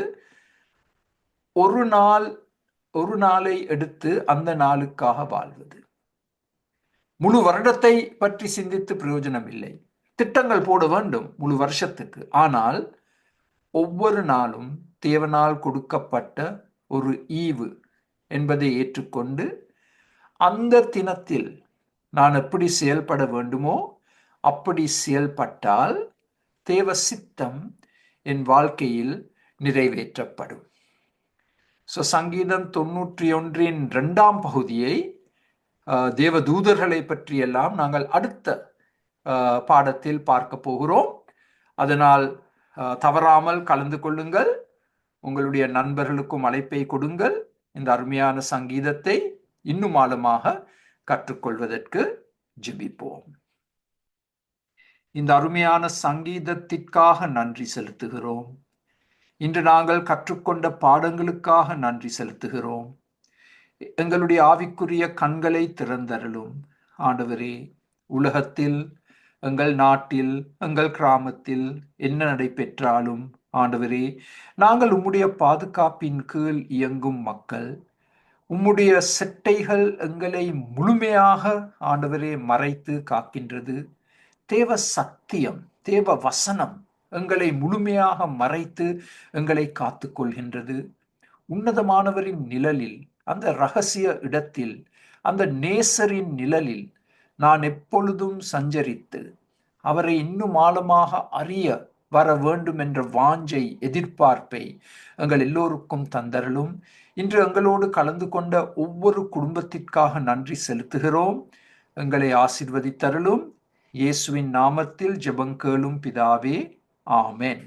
ஒரு நாளை எடுத்து அந்த நாளுக்காக வாழ்வது. முழு வருடத்தை பற்றி சிந்தித்து பிரயோஜனம் இல்லை. திட்டங்கள் போட வேண்டும் முழு வருஷத்துக்கு. ஆனால் ஒவ்வொரு நாளும் தேவனால் கொடுக்கப்பட்ட ஒரு ஈவு என்பதை ஏற்றுக்கொண்டு அந்த தினத்தில் நான் எப்படி செயல்பட வேண்டுமோ அப்படி செயல்பட்டால் தேவ சித்தம் என் வாழ்க்கையில் நிறைவேற்றப்படும். சங்கீதம் 91 2ஆம் பகுதியை தேவ தூதர்களை பற்றியெல்லாம் நாங்கள் அடுத்த பாடத்தில் பார்க்க போகிறோம். அதனால் தவறாமல் கலந்து கொள்ளுங்கள். உங்களுடைய நண்பர்களுக்கும் அழைப்பை கொடுங்கள். இந்த அருமையான சங்கீதத்தை இன்னும் ஆழமாக கற்றுக்கொள்வதற்கு ஜெபிப்போம். இந்த அருமையான சங்கீதத்திற்காக நன்றி செலுத்துகிறோம். இன்று நாங்கள் கற்றுக்கொண்ட பாடங்களுக்காக நன்றி செலுத்துகிறோம். எங்களுடைய ஆவிக்குரிய கண்களை திறந்தருளும் ஆண்டவரே. உலகத்தில், எங்கள் நாட்டில், எங்கள் கிராமத்தில் என்ன நடைபெற்றாலும் ஆண்டவரே, நாங்கள் உம்முடைய பாதுகாப்பின் கீழ் இயங்கும் மக்கள். உம்முடைய செட்டைகள் எங்களை முழுமையாக ஆண்டவரே மறைத்து காக்கின்றது. தேவ சத்தியம், தேவ வசனம் எங்களை முழுமையாக மறைத்து எங்களை காத்து கொள்கின்றது. உன்னதமானவரின் நிழலில், அந்த இரகசிய இடத்தில், அந்த நேசரின் நிழலில் நான் எப்பொழுதும் சஞ்சரித்து அவரை இன்னும் ஆழமாக அறிய வர வேண்டும் என்ற வாஞ்சை, எதிர்பார்ப்பை எங்கள் எல்லோருக்கும் தந்தருளும். இன்று எங்களோடு கலந்து கொண்ட ஒவ்வொரு குடும்பத்திற்காக நன்றி செலுத்துகிறோம். எங்களை ஆசீர்வதித்தருளும். இயேசுவின் நாமத்தில் ஜெபம் கேளும் பிதாவே, ஆமென்.